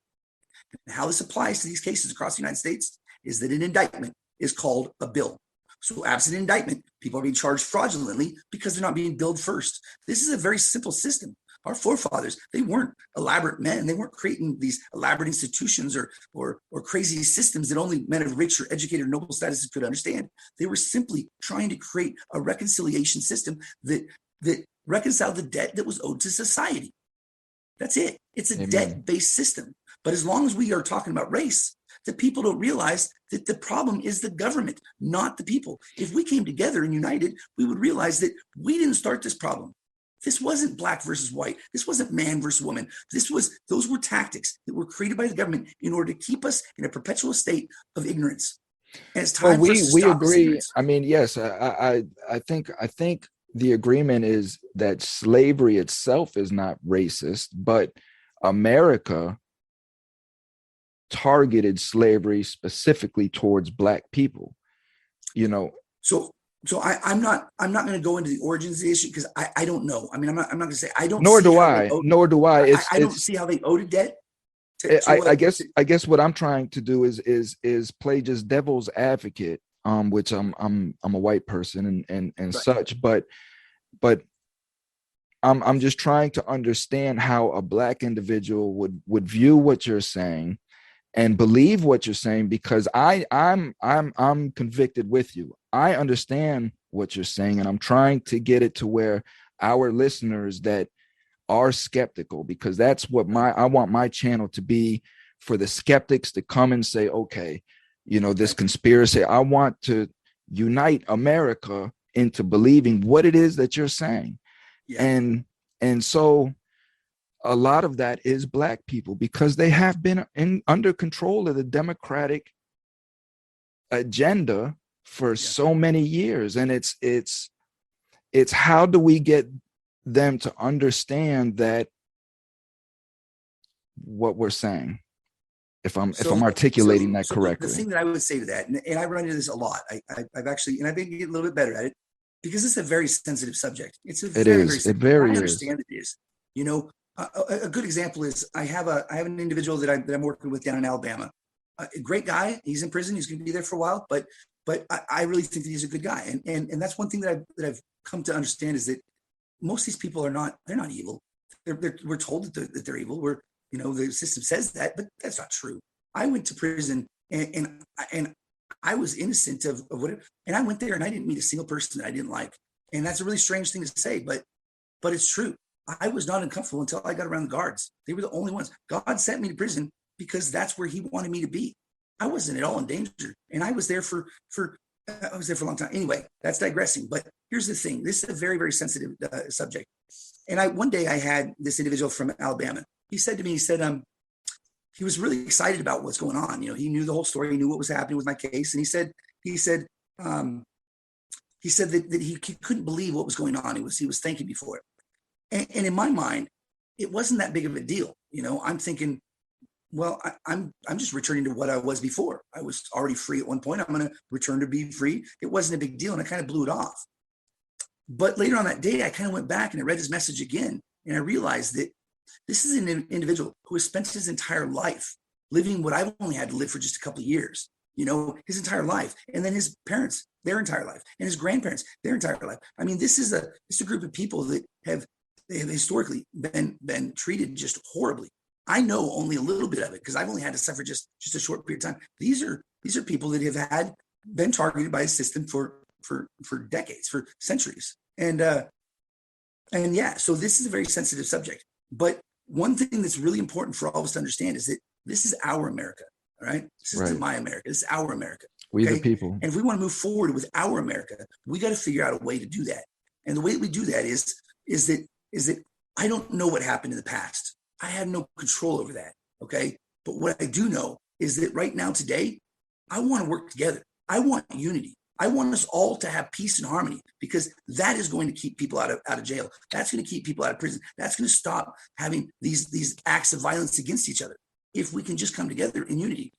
And how this applies to these cases across the United States is that an indictment is called a bill. So absent indictment, people are being charged fraudulently because they're not being billed first. This is a very simple system. Our forefathers, they weren't elaborate men. They weren't creating these elaborate institutions or crazy systems that only men of rich or educated or noble statuses could understand. They were simply trying to create a reconciliation system that reconciled the debt that was owed to society. That's it. It's a debt-based system. But as long as we are talking about race, the people don't realize that the problem is the government, not the people. If we came together and united, we would realize that we didn't start this problem. This wasn't black versus white. This wasn't man versus woman. Those were tactics that were created by the government in order to keep us in a perpetual state of ignorance. And it's time for us to stop this ignorance. I mean, yes, I think the agreement is that slavery itself is not racist, but America targeted slavery specifically towards black people, you know. So I'm not going to go into the origins of the issue because I don't know. I mean, I'm not going to say I don't. Nor do I. I don't see how they owed a debt. I guess what I'm trying to do is play just devil's advocate, which I'm a white person and right. Such, but I'm just trying to understand how a black individual would view what you're saying and believe what you're saying, because I'm convicted with you. I understand what you're saying, and I'm trying to get it to where our listeners that are skeptical, because that's what I want my channel to be, for the skeptics to come and say, okay, you know, this conspiracy, I want to unite America into believing what it is that you're saying. Yeah. And so a lot of that is black people, because they have been under control of the Democratic agenda for so many years. And it's how do we get them to understand that what we're saying, if I'm articulating that correctly. The thing that I would say to that, and I run into this a lot, I've actually, and I've been getting a little bit better at it, because it's a very sensitive subject. I understand it is. You know, a good example is I have an individual that I'm working with down in Alabama, a great guy. He's in prison. He's going to be there for a while, but I really think that he's a good guy. And that's one thing that I've come to understand is that most of these people they're not evil. We're told that they're evil. The system says that, but that's not true. I went to prison and I was innocent of whatever. And I went there and I didn't meet a single person that I didn't like. And that's a really strange thing to say, but it's true. I was not uncomfortable until I got around the guards. They were the only ones. God sent me to prison because that's where he wanted me to be. I wasn't at all in danger. And I was there for a long time. Anyway, that's digressing. But here's the thing. This is a very, very sensitive subject. And one day I had this individual from Alabama. He said to me, he was really excited about what's going on. He knew the whole story. He knew what was happening with my case. And he said that he couldn't believe what was going on. He was thanking me for it. And in my mind, it wasn't that big of a deal. I'm thinking, well, I'm just returning to what I was before. I was already free at one point. I'm going to return to be free. It wasn't a big deal. And I kind of blew it off. But later on that day, I kind of went back and I read his message again. And I realized that this is an individual who has spent his entire life living what I've only had to live for just a couple of years, his entire life. And then his parents, their entire life, and his grandparents, their entire life. I mean, this is a group of people that have historically been treated just horribly. I know only a little bit of it because I've only had to suffer just a short period of time. These are people that have been targeted by the system for decades, for centuries. And yeah, so this is a very sensitive subject. But one thing that's really important for all of us to understand is that this is our America. All right. This isn't my America. This is our America. We the people. And if we want to move forward with our America, we got to figure out a way to do that. And the way that we do that is that I don't know what happened in the past. I had no control over that. Okay. But what I do know is that right now, today, I want to work together. I want unity. I want us all to have peace and harmony because that is going to keep people out of jail. That's going to keep people out of prison. That's going to stop having these acts of violence against each other if we can just come together in unity.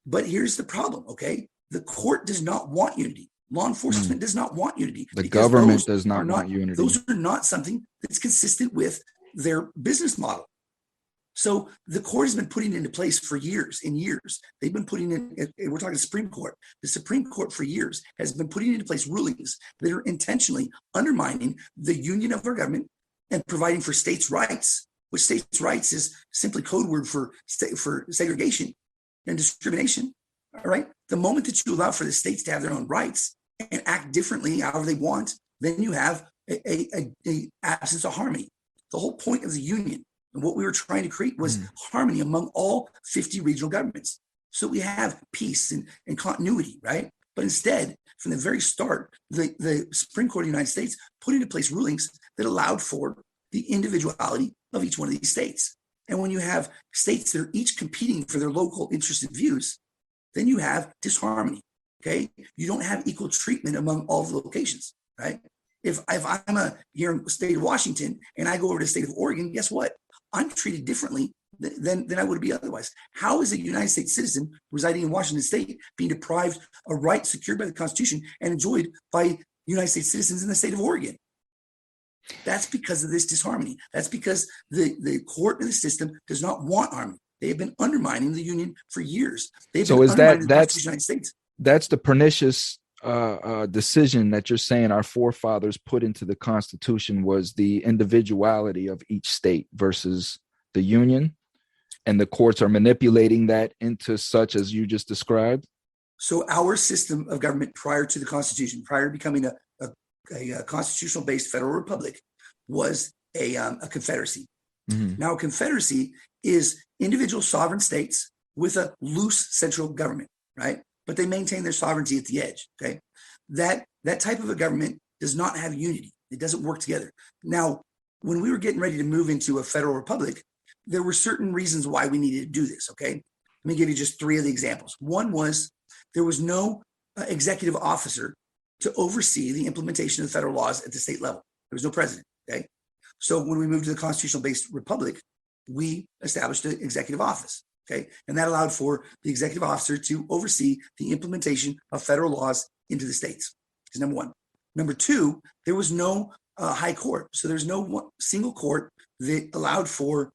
But here's the problem, okay? The court does not want unity. Law enforcement does not want unity. The government does not want unity. Those are not something that's consistent with their business model. So the court has been putting into place for years and years. They've been putting in, we're talking Supreme Court. The Supreme Court for years has been putting into place rulings that are intentionally undermining the union of our government and providing for states' rights, which states' rights is simply code word for segregation and discrimination. All right. The moment that you allow for the states to have their own rights and act differently however they want, then you have a absence of harmony. The whole point of the union and what we were trying to create was harmony among all 50 regional governments. So we have peace and continuity, right? But instead, from the very start, the Supreme Court of the United States put into place rulings that allowed for the individuality of each one of these states. And when you have states that are each competing for their local interests and views, then you have disharmony, okay? You don't have equal treatment among all the locations, right? If I'm here in the state of Washington and I go over to the state of Oregon, guess what? I'm treated differently than I would be otherwise. How is a United States citizen residing in Washington state being deprived of rights secured by the Constitution and enjoyed by United States citizens in the state of Oregon? That's because of this disharmony. That's because the court and the system does not want harmony. They have been undermining the union for years. So is that's the United States. That's the pernicious decision that you're saying our forefathers put into the Constitution was the individuality of each state versus the union, and the courts are manipulating that into such as you just described. So our system of government prior to the Constitution, prior to becoming a constitutional-based federal republic, was a confederacy. Mm-hmm. Now, a confederacy is individual sovereign states with a loose central government, right? But they maintain their sovereignty at the edge, okay? That type of a government does not have unity. It doesn't work together. Now, when we were getting ready to move into a federal republic, there were certain reasons why we needed to do this, okay? Let me give you just three of the examples. One was there was no executive officer to oversee the implementation of federal laws at the state level. There was no president, okay? So when we moved to the constitutional-based republic, we established an executive office. Okay, and that allowed for the executive officer to oversee the implementation of federal laws into the states. Is number one. Number two, there was no high court. So there's no single court that allowed for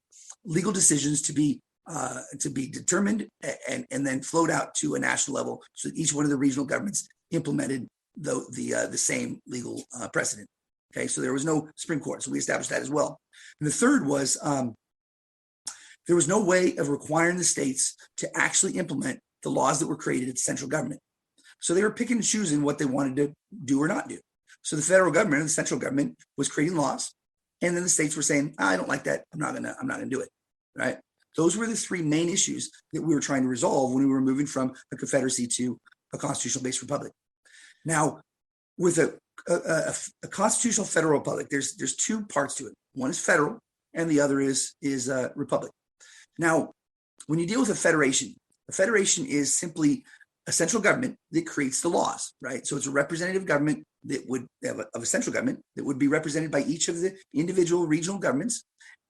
legal decisions to be to be determined and then flowed out to a national level, so that each one of the regional governments implemented the same legal precedent. Okay, so there was no Supreme Court, so we established that as well. And the third was there was no way of requiring the states to actually implement the laws that were created at the central government. So they were picking and choosing what they wanted to do or not do. So the federal government and the central government was creating laws, and then the states were saying, I don't like that. I'm not gonna do it. Right? Those were the three main issues that we were trying to resolve when we were moving from a confederacy to a constitutional-based republic. Now, with a constitutional federal republic, there's two parts to it. One is federal, and the other is republic. Now, when you deal with a federation is simply a central government that creates the laws, right? So it's a representative government that would have of a central government that would be represented by each of the individual regional governments,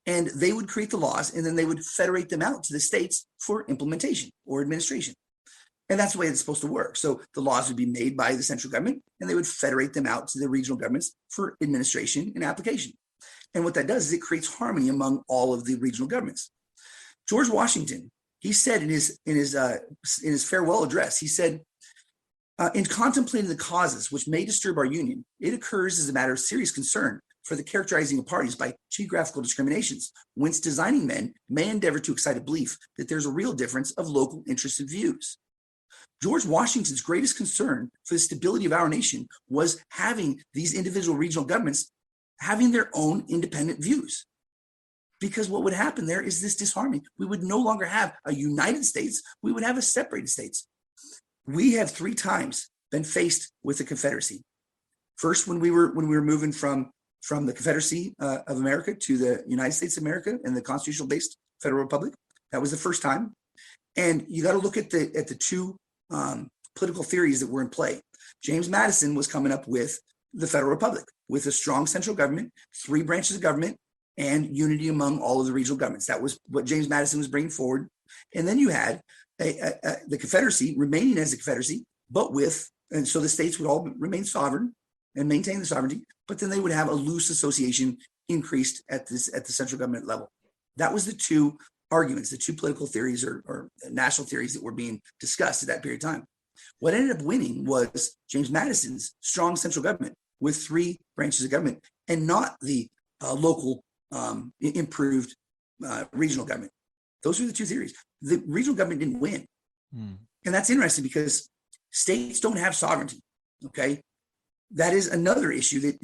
and they would create the laws, and then they would federate them out to the states for implementation or administration. And that's the way it's supposed to work. So the laws would be made by the central government, and they would federate them out to the regional governments for administration and application. And what that does is it creates harmony among all of the regional governments. George Washington, he said in his farewell address, he said, in contemplating the causes which may disturb our union, it occurs as a matter of serious concern for the characterizing of parties by geographical discriminations, whence designing men may endeavor to excite a belief that there's a real difference of local interests and views. George Washington's greatest concern for the stability of our nation was having these individual regional governments having their own independent views. Because what would happen there is this disharmony. We would no longer have a united states. We would have a separated states. We have 3 times been faced with the Confederacy. First, when we were moving from the Confederacy of America to the United States of America and the constitutional-based federal republic. That was the first time. And you got to look at the two political theories that were in play. James Madison was coming up with the federal republic with a strong central government, 3 branches of government, and unity among all of the regional governments. That was what James Madison was bringing forward. And then you had the Confederacy remaining as a Confederacy, and so the states would all remain sovereign and maintain the sovereignty, but then they would have a loose association increased at the central government level. That was the 2 arguments, the 2 political theories or national theories that were being discussed at that period of time. What ended up winning was James Madison's strong central government with 3 branches of government, and not the local improved regional government. Those were the 2 theories. The regional government didn't win. And that's interesting because states don't have sovereignty. Okay. That is another issue that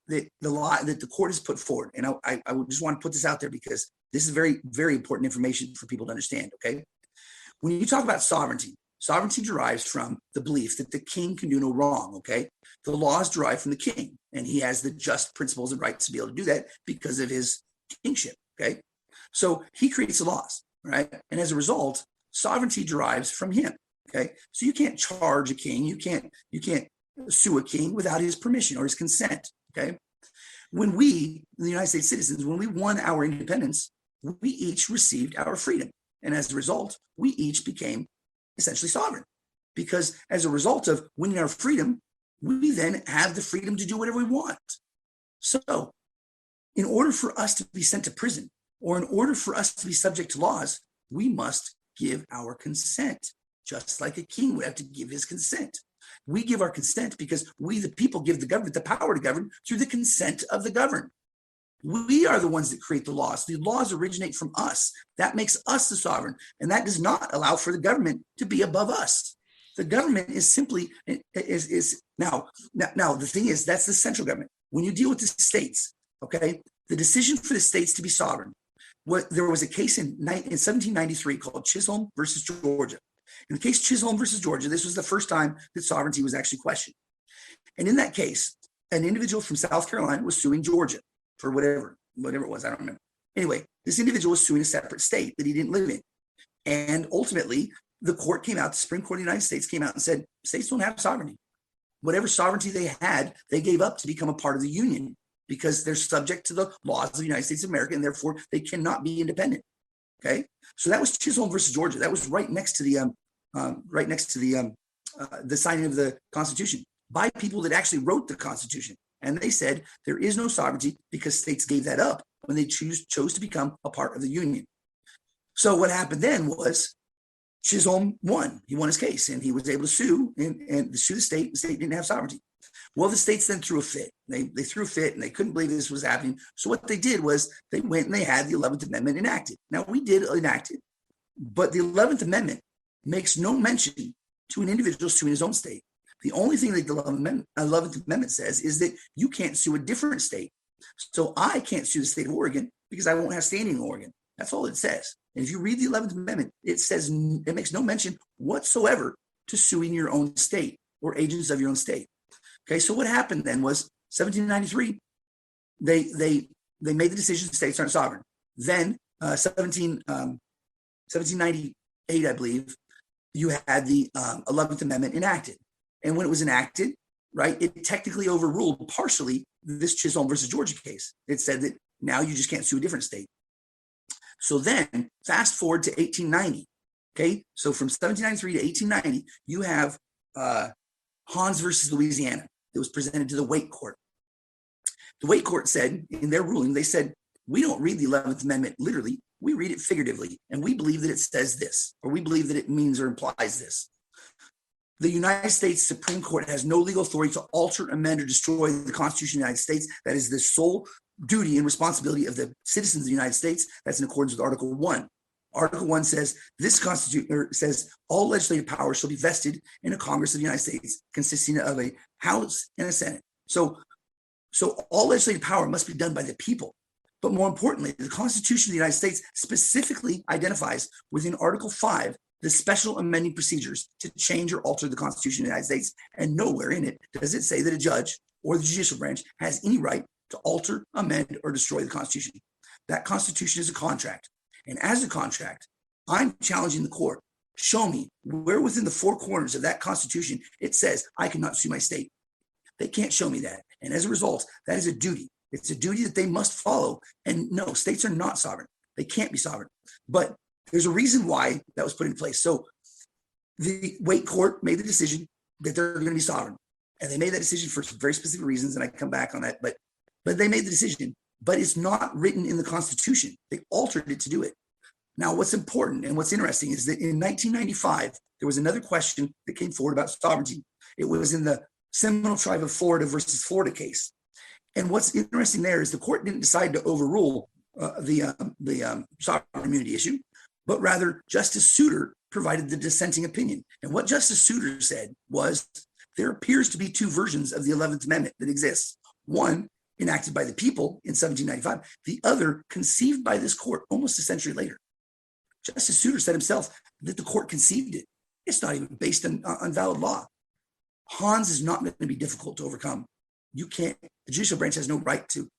the court has put forward. And I would just want to put this out there because this is very, very important information for people to understand. Okay. When you talk about sovereignty derives from the belief that the king can do no wrong. Okay. The laws derive from the king, and he has the just principles and rights to be able to do that because of his kingship. Okay. So he creates the laws, right? And as a result, sovereignty derives from him. Okay. So you can't charge a king. You can't sue a king without his permission or his consent. Okay. When we, the United States citizens, when we won our independence, we each received our freedom. And as a result, we each became essentially sovereign, because as a result of winning our freedom, we then have the freedom to do whatever we want. So in order for us to be sent to prison, or in order for us to be subject to laws, we must give our consent, just like a king would have to give his consent. We give our consent because we, the people, give the government the power to govern through the consent of the governed. We are the ones that create the laws. The laws originate from us. That makes us the sovereign, and that does not allow for the government to be above us. The government is simply now the thing is, that's the central government. When you deal with the states, okay, the decision for the states to be sovereign. There was a case in 1793 called Chisholm versus Georgia. In the case Chisholm versus Georgia, this was the first time that sovereignty was actually questioned. And in that case, an individual from South Carolina was suing Georgia for whatever it was, I don't remember. Anyway, this individual was suing a separate state that he didn't live in. And ultimately, the court came out, the Supreme Court of the United States came out and said, states don't have sovereignty. Whatever sovereignty they had, they gave up to become a part of the union because they're subject to the laws of the United States of America, and therefore they cannot be independent. Okay, so that was Chisholm versus Georgia. That was right next to the signing of the Constitution by people that actually wrote the Constitution. And they said there is no sovereignty because states gave that up when they chose to become a part of the union. So what happened then was Chisholm won. He won his case, and he was able to sue and sue the state. The state didn't have sovereignty. Well, the states then threw a fit. They threw a fit, and they couldn't believe this was happening. So what they did was they went and they had the 11th Amendment enacted. Now, we did enact it, but the 11th Amendment makes no mention to an individual suing his own state. The only thing that the 11th Amendment says is that you can't sue a different state. So I can't sue the state of Oregon because I won't have standing in Oregon. That's all it says. And if you read the 11th Amendment, it says it makes no mention whatsoever to suing your own state or agents of your own state. Okay, so what happened then was 1793, they made the decision states aren't sovereign. Then 1798, I believe, you had the 11th Amendment enacted. And when it was enacted, right, it technically overruled partially this Chisholm versus Georgia case. It said that now you just can't sue a different state. So then fast forward to 1890. Okay, so from 1793 to 1890, you have Hans versus Louisiana. It was presented to the Waite Court. The Waite Court said in their ruling, they said, we don't read the 11th Amendment literally, we read it figuratively, and we believe that it says this, or we believe that it means or implies this. The United States Supreme Court has no legal authority to alter, amend, or destroy the Constitution of the United States. That is the sole duty and responsibility of the citizens of the United States. That's in accordance with Article 1. Article 1 says this Constitution says all legislative power shall be vested in a Congress of the United States consisting of a House and a Senate. So all legislative power must be done by the people. But more importantly, the Constitution of the United States specifically identifies within Article 5 the special amending procedures to change or alter the Constitution of the United States. And nowhere in it does it say that a judge or the judicial branch has any right to alter, amend, or destroy the Constitution. That Constitution is a contract. And as a contract, I'm challenging the court. Show me where within the four corners of that Constitution it says I cannot sue my state. They can't show me that. And as a result, that is a duty. It's a duty that they must follow. And no, states are not sovereign. They can't be sovereign. But there's a reason why that was put in place. So the Waite Court made the decision that they're going to be sovereign. And they made that decision for some very specific reasons, and I come back on that. But they made the decision. But it's not written in the Constitution. They altered it to do it. Now, what's important and what's interesting is that in 1995, there was another question that came forward about sovereignty. It was in the Seminole Tribe of Florida versus Florida case. And what's interesting there is the court didn't decide to overrule the sovereign immunity issue, but rather Justice Souter provided the dissenting opinion. And what Justice Souter said was there appears to be two versions of the 11th Amendment that exists. One enacted by the people in 1795, the other conceived by this court almost a century later. Justice Souter said himself that the court conceived it. It's not even based on valid law. Hans is not going to be difficult to overcome. You can't, the judicial branch has no right to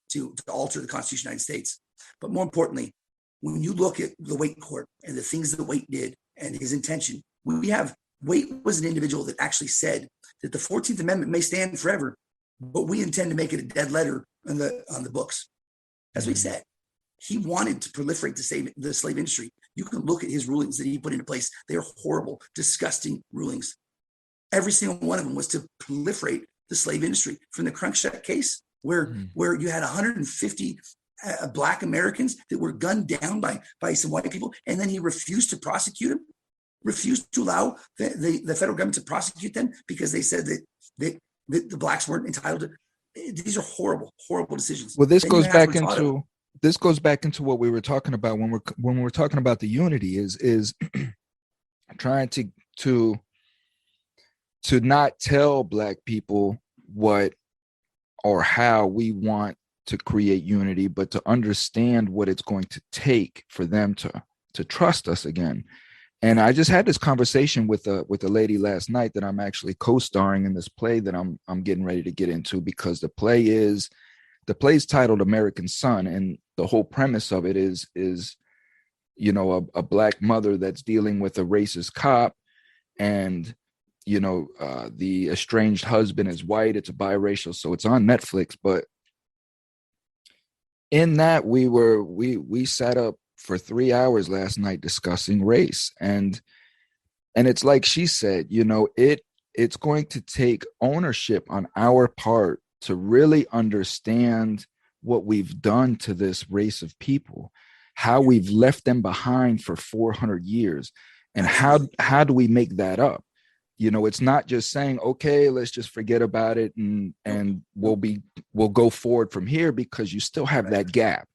alter the Constitution of the United States. But more importantly, when you look at the Waite Court and the things that Waite did and his intention, Waite was an individual that actually said that the 14th Amendment may stand forever, but we intend to make it a dead letter on the books. That's what he said. He wanted to proliferate the slave industry. You can look at his rulings that he put into place. They are horrible, disgusting rulings. Every single one of them was to proliferate the slave industry. From the Cruikshank case, where you had 150 Black Americans that were gunned down by some white people, and then he refused to prosecute them, refused to allow the federal government to prosecute them because they said that the Blacks weren't entitled to. These are horrible, horrible decisions. Well, this goes back into what we were talking about when we're talking about the unity is trying to not tell Black people what or how we want to create unity, but to understand what it's going to take for them to trust us again. And I just had this conversation with a lady last night that I'm actually co-starring in this play that I'm getting ready to get into, because the play's titled American Son, and the whole premise of it is a Black mother that's dealing with a racist cop, and the estranged husband is white. It's a biracial, so it's on Netflix. But in that, we sat up for 3 hours last night discussing race, and it's like she said, it's going to take ownership on our part to really understand what we've done to this race of people. how we've left them behind for 400 years. And how do we make that up? It's not just saying, okay, let's just forget about it and we'll go forward from here, because you still have that gap.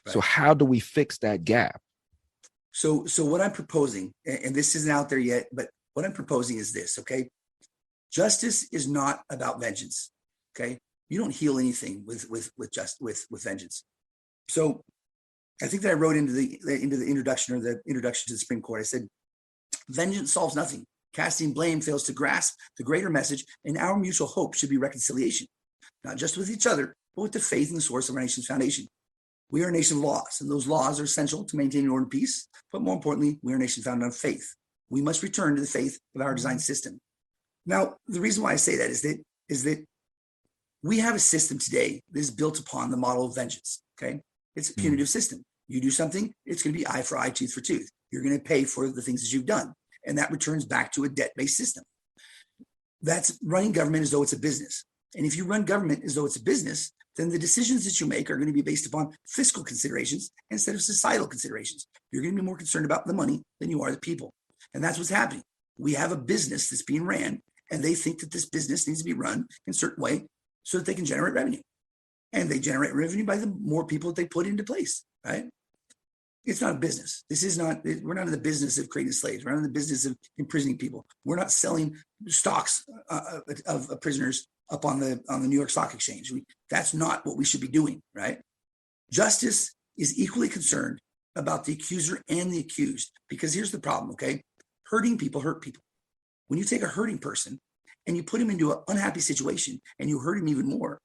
Right. So how do we fix that gap? So what I'm proposing, and this isn't out there yet, but what I'm proposing is this, okay? Justice is not about vengeance, okay? You don't heal anything with vengeance. So I think that I wrote into the introduction, or the introduction to the Supreme Court, I said, vengeance solves nothing. Casting blame fails to grasp the greater message, and our mutual hope should be reconciliation, not just with each other, but with the faith in the source of our nation's foundation. We are a nation of laws, and those laws are essential to maintain order and peace. But more importantly, we are a nation founded on faith. We must return to the faith of our design system. Now, the reason why I say that is that we have a system today that is built upon the model of vengeance. Okay, it's a punitive system. You do something, it's going to be eye for eye, tooth for tooth. You're going to pay for the things that you've done, and that returns back to a debt-based system. That's running government as though it's a business. And if you run government as though it's a business, then the decisions that you make are going to be based upon fiscal considerations instead of societal considerations. You're going to be more concerned about the money than you are the people. And that's what's happening. We have a business that's being ran, and they think that this business needs to be run in a certain way so that they can generate revenue. And they generate revenue by the more people that they put into place, right? It's not a business. We're not in the business of creating slaves. We're not in the business of imprisoning people. We're not selling stocks of prisoners up on the New York Stock Exchange. That's not what we should be doing, right? Justice is equally concerned about the accuser and the accused, because here's the problem, okay? Hurting people hurt people. When you take a hurting person and you put him into an unhappy situation and you hurt him even more,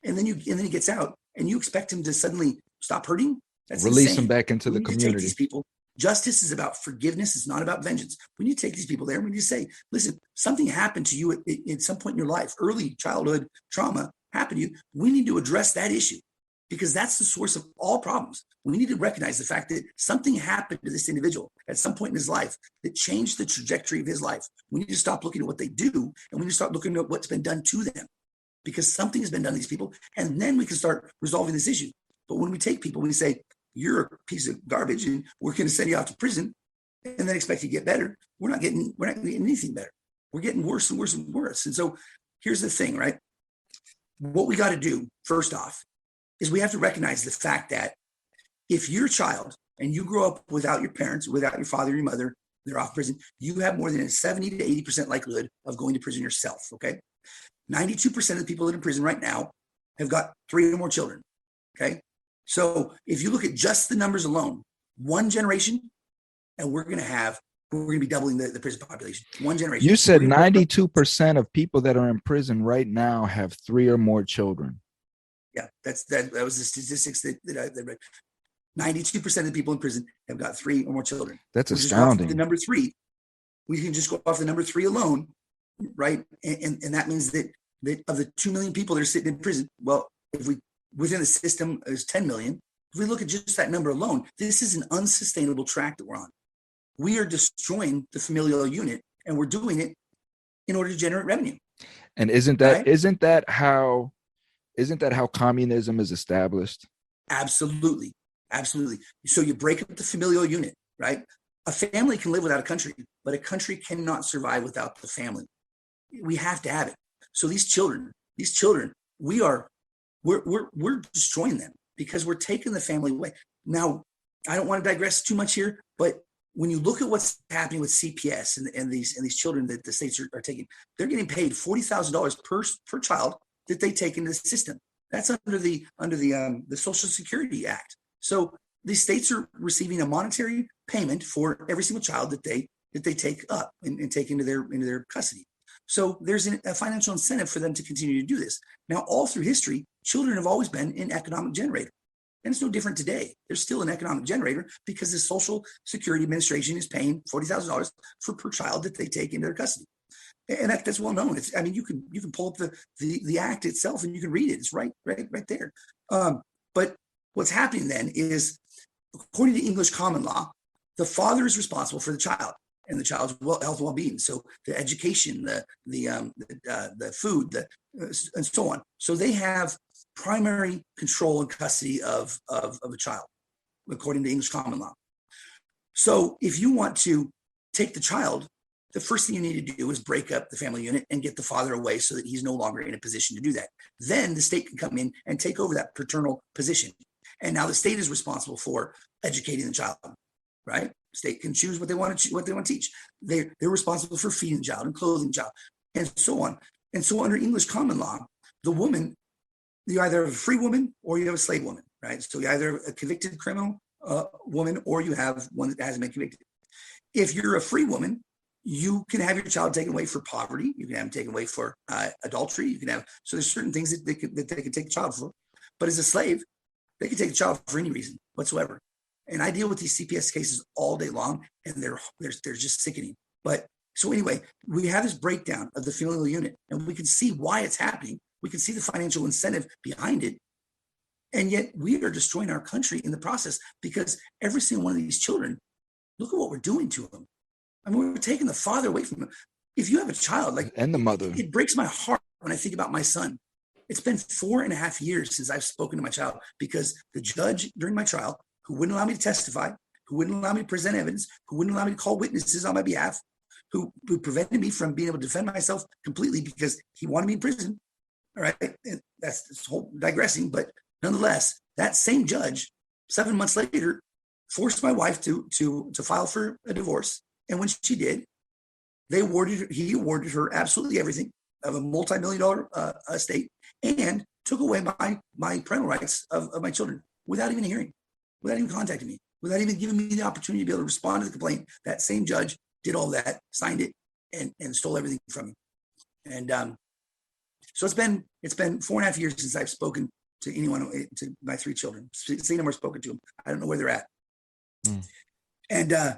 and then he gets out and you expect him to suddenly stop hurting, that's release insane. them back into the community. Take these people. Justice is about forgiveness. It's not about vengeance. When you take these people there, when you say, listen, something happened to you at some point in your life, early childhood trauma happened to you, we need to address that issue, because that's the source of all problems. We need to recognize the fact that something happened to this individual at some point in his life that changed the trajectory of his life. We need to stop looking at what they do, and we need to start looking at what's been done to them, because something has been done to these people, and then we can start resolving this issue. But when we take people, we say, you're a piece of garbage and we're going to send you off to prison and then expect you to get better. We're not getting anything better. We're getting worse and worse and worse. And so here's the thing, right? What we got to do, first off, is we have to recognize the fact that if you're a child and you grow up without your parents, without your father or your mother, they're off prison, you have more than a 70 to 80% likelihood of going to prison yourself, okay? 92% of the people that are in prison right now have got 3 or more children, okay? So if you look at just the numbers alone, one generation, and we're going to be doubling the prison population. One generation. You said 92% of people that are in prison right now have 3 or more children. Yeah, that was the statistics that I read. 92% of the people in prison have got 3 or more children. That's astounding. The number 3, we can just go off the number 3 alone, right? And that means that of the 2 million people that are sitting in prison, well, if we within the system is 10 million. If we look at just that number alone, this is an unsustainable track that we're on. We are destroying the familial unit, and we're doing it in order to generate revenue. And isn't that how communism is established? Absolutely. So you break up the familial unit, right? A family can live without a country, but a country cannot survive without the family. We have to have it. So these children, we're destroying them because we're taking the family away. Now, I don't want to digress too much here, but when you look at what's happening with CPS and these children that the states are taking, they're getting paid $40,000 per child that they take into the system. That's under the Social Security Act. So these states are receiving a monetary payment for every single child that they take up and take into their custody. So there's a financial incentive for them to continue to do this. Now, all through history, children have always been an economic generator. And it's no different today. There's still an economic generator because the Social Security Administration is paying $40,000 per child that they take into their custody. And that's well known. You can pull up the act itself and you can read it. It's right there. But what's happening then is, according to English common law, the father is responsible for the child and the child's health and well-being. So the education, the food, and so on. So they have primary control and custody of a child. according to English common law. So if you want to take the child, the first thing you need to do is break up the family unit and get the father away so that he's no longer in a position to do that. Then the state can come in and take over that paternal position. And now the state is responsible for educating the child, right? State can choose what they want to teach. They're responsible for feeding the child and clothing the child, and so on. And so under English common law, the woman, you either have a free woman or you have a slave woman, right? So you either have a convicted criminal woman or you have one that hasn't been convicted. If you're a free woman, you can have your child taken away for poverty. You can have them taken away for adultery. You can have, so there's certain things that they can take the child for. But as a slave, they can take the child for any reason whatsoever. And I deal with these CPS cases all day long, and they're just sickening. But so anyway, we have this breakdown of the familial unit, and we can see why it's happening. We can see the financial incentive behind it. And yet we are destroying our country in the process, because every single one of these children, look at what we're doing to them. I mean, we're taking the father away from them. If you have a child, like, and the mother, it breaks my heart when I think about my son. It's been 4.5 years since I've spoken to my child, because the judge during my trial, who wouldn't allow me to testify, who wouldn't allow me to present evidence, who wouldn't allow me to call witnesses on my behalf, who prevented me from being able to defend myself completely because he wanted me in prison. All right. And that's this whole digressing. But nonetheless, that same judge, 7 months later, forced my wife to file for a divorce. And when she did, he awarded her absolutely everything of a multi-million-dollar estate, and took away my parental rights of my children without even hearing, without even contacting me, without even giving me the opportunity to be able to respond to the complaint. That same judge did all that, signed it, and stole everything from me. And so it's been 4.5 years since I've spoken to anyone, to my 3 children, seen them or spoken to them. I don't know where they're at. And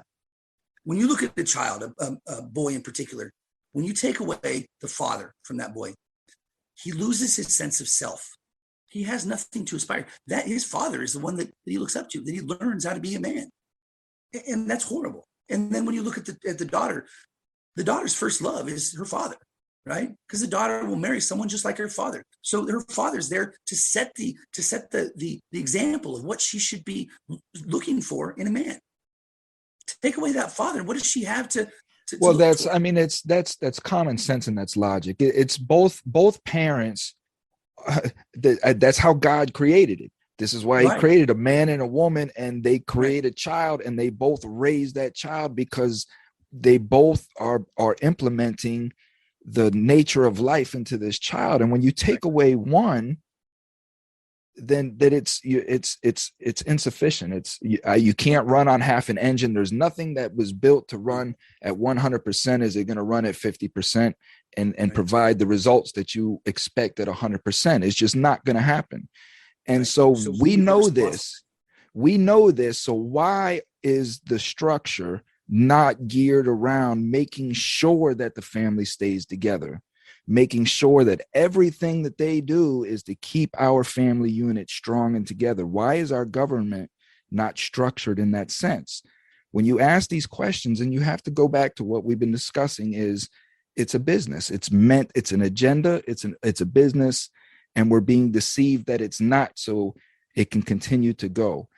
when you look at the child, a boy in particular, when you take away the father from that boy, he loses his sense of self. He has nothing to aspire. That his father is the one that he looks up to, that he learns how to be a man. And that's horrible. And then when you look at the daughter, the daughter's first love is her father, right? Because the daughter will marry someone just like her father. So her father's there to set the example of what she should be looking for in a man. To take away that father, what does she have to well, that's that's common sense, and that's logic. It's both parents. That's how God created it. This is why he created a man and a woman, and they create a child, and they both raise that child because they both are implementing the nature of life into this child. And when you take away one, then it's insufficient. You can't run on half an engine. There's nothing that was built to run at 100%. Is it going to run at 50% and provide the results that you expect at 100%? It's just not going to happen. And so we know this. So why is the structure not geared around making sure that the family stays together, making sure that everything that they do is to keep our family unit strong and together? Why is our government not structured in that sense? When you ask these questions, and you have to go back to what we've been discussing, is it's a business. It's an agenda. It's a business, and we're being deceived that it's not, so it can continue to go.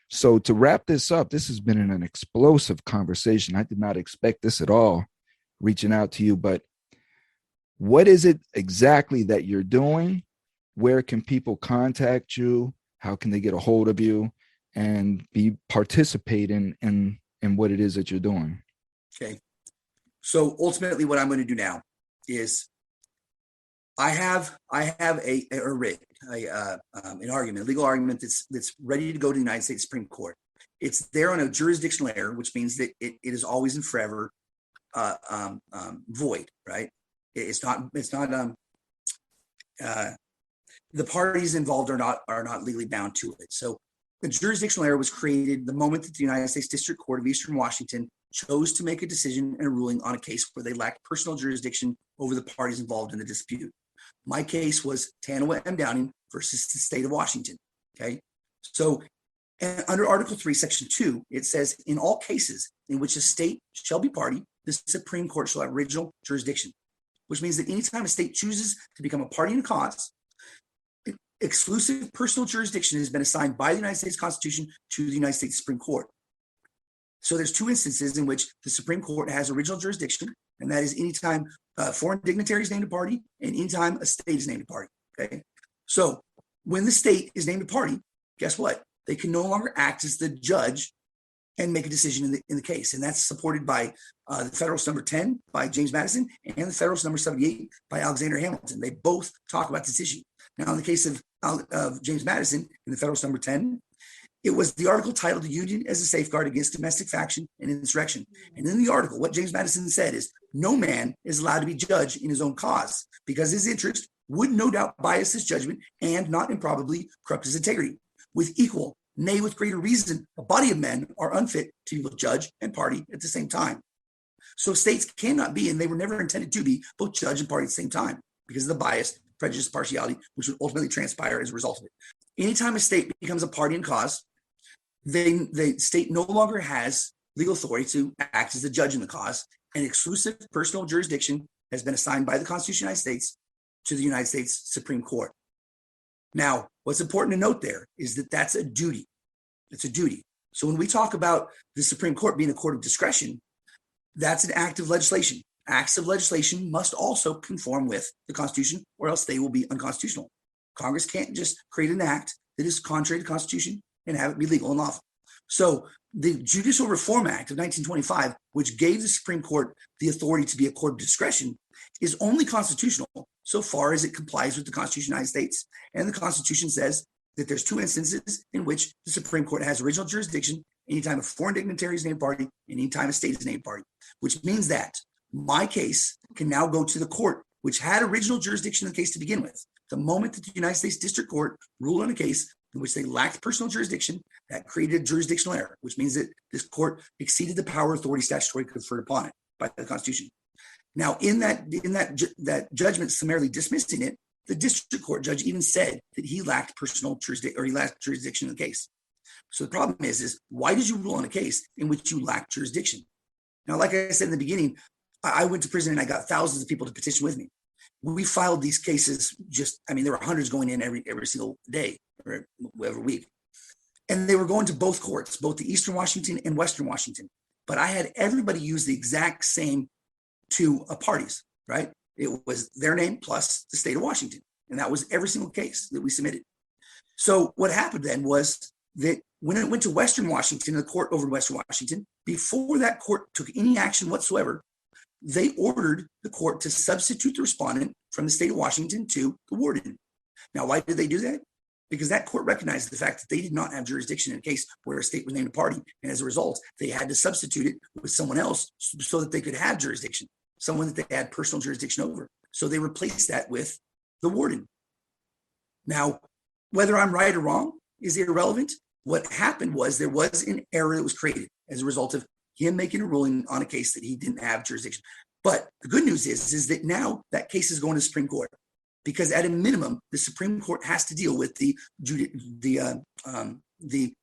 So to wrap this up, this has been an explosive conversation. I did not expect this at all, reaching out to you, but what is it exactly that you're doing? Where can people contact you? How can they get a hold of you and be participating in what it is that you're doing? Okay. So ultimately what I'm going to do now is I have a writ, an argument, a legal argument that's ready to go to the United States Supreme Court. It's there on a jurisdictional error, which means that it is always and forever void, right? It's not the parties involved are not legally bound to it. So the jurisdictional error was created the moment that the United States District Court of Eastern Washington chose to make a decision and a ruling on a case where they lacked personal jurisdiction over the parties involved in the dispute. My case was Tanawah M. Downing versus the state of Washington. Okay. So under Article 3, Section 2, it says, in all cases in which a state shall be party, the Supreme Court shall have original jurisdiction, which means that anytime a state chooses to become a party in a cause, exclusive personal jurisdiction has been assigned by the United States Constitution to the United States Supreme Court. So there's two instances in which the Supreme Court has original jurisdiction, and that is anytime a foreign dignitary is named a party and anytime a state is named a party. Okay. So when the state is named a party, guess what? They can no longer act as the judge and make a decision in the case. And that's supported by the Federalist number 10 by James Madison and the Federalist number 78 by Alexander Hamilton. They both talk about this issue. Now, in the case of James Madison in the Federalist number 10, it was the article titled "The Union as a Safeguard Against Domestic Faction and Insurrection." And in the article, what James Madison said is, no man is allowed to be judged in his own cause because his interest would no doubt bias his judgment and not improbably corrupt his integrity. With equal, nay, with greater reason, a body of men are unfit to be both judge and party at the same time. So states cannot be, and they were never intended to be, both judge and party at the same time because of the bias, prejudice, partiality, which would ultimately transpire as a result of it. Anytime a state becomes a party in cause, the state no longer has legal authority to act as the judge in the cause, and exclusive personal jurisdiction has been assigned by the Constitution of the United States to the United States Supreme Court. Now, what's important to note there is that that's a duty. It's a duty. So when we talk about the Supreme Court being a court of discretion, that's an act of legislation. Acts of legislation must also conform with the Constitution, or else they will be unconstitutional. Congress can't just create an act that is contrary to the Constitution and have it be legal and lawful. So the Judicial Reform Act of 1925, which gave the Supreme Court the authority to be a court of discretion, is only constitutional so far as it complies with the Constitution of the United States. And the Constitution says that there's two instances in which the Supreme Court has original jurisdiction: anytime a foreign dignitary is named party and anytime a state is named party, which means that my case can now go to the court, which had original jurisdiction in the case to begin with. The moment that the United States District Court ruled on a case in which they lacked personal jurisdiction, that created a jurisdictional error, which means that this court exceeded the power authority statutory conferred upon it by the Constitution. Now, in that judgment summarily dismissing it, the district court judge even said that he lacked personal jurisdiction, or he lacked jurisdiction in the case. So the problem is why did you rule on a case in which you lacked jurisdiction? Now, like I said in the beginning, I went to prison and I got thousands of people to petition with me. We filed these cases there were hundreds going in every single day or every week. And they were going to both courts, both the Eastern Washington and Western Washington. But I had everybody use the exact same two parties, right? It was their name plus the state of Washington. And that was every single case that we submitted. So what happened then was that when it went to Western Washington, the court over in Western Washington, before that court took any action whatsoever, they ordered the court to substitute the respondent from the state of Washington to the warden. Now, why did they do that? Because that court recognized the fact that they did not have jurisdiction in a case where a state was named a party. And as a result, they had to substitute it with someone else so that they could have jurisdiction, someone that they had personal jurisdiction over. So they replaced that with the warden. Now, whether I'm right or wrong is irrelevant. What happened was there was an error that was created as a result of him making a ruling on a case that he didn't have jurisdiction. But the good news is that now that case is going to the Supreme Court, because at a minimum, the Supreme Court has to deal with the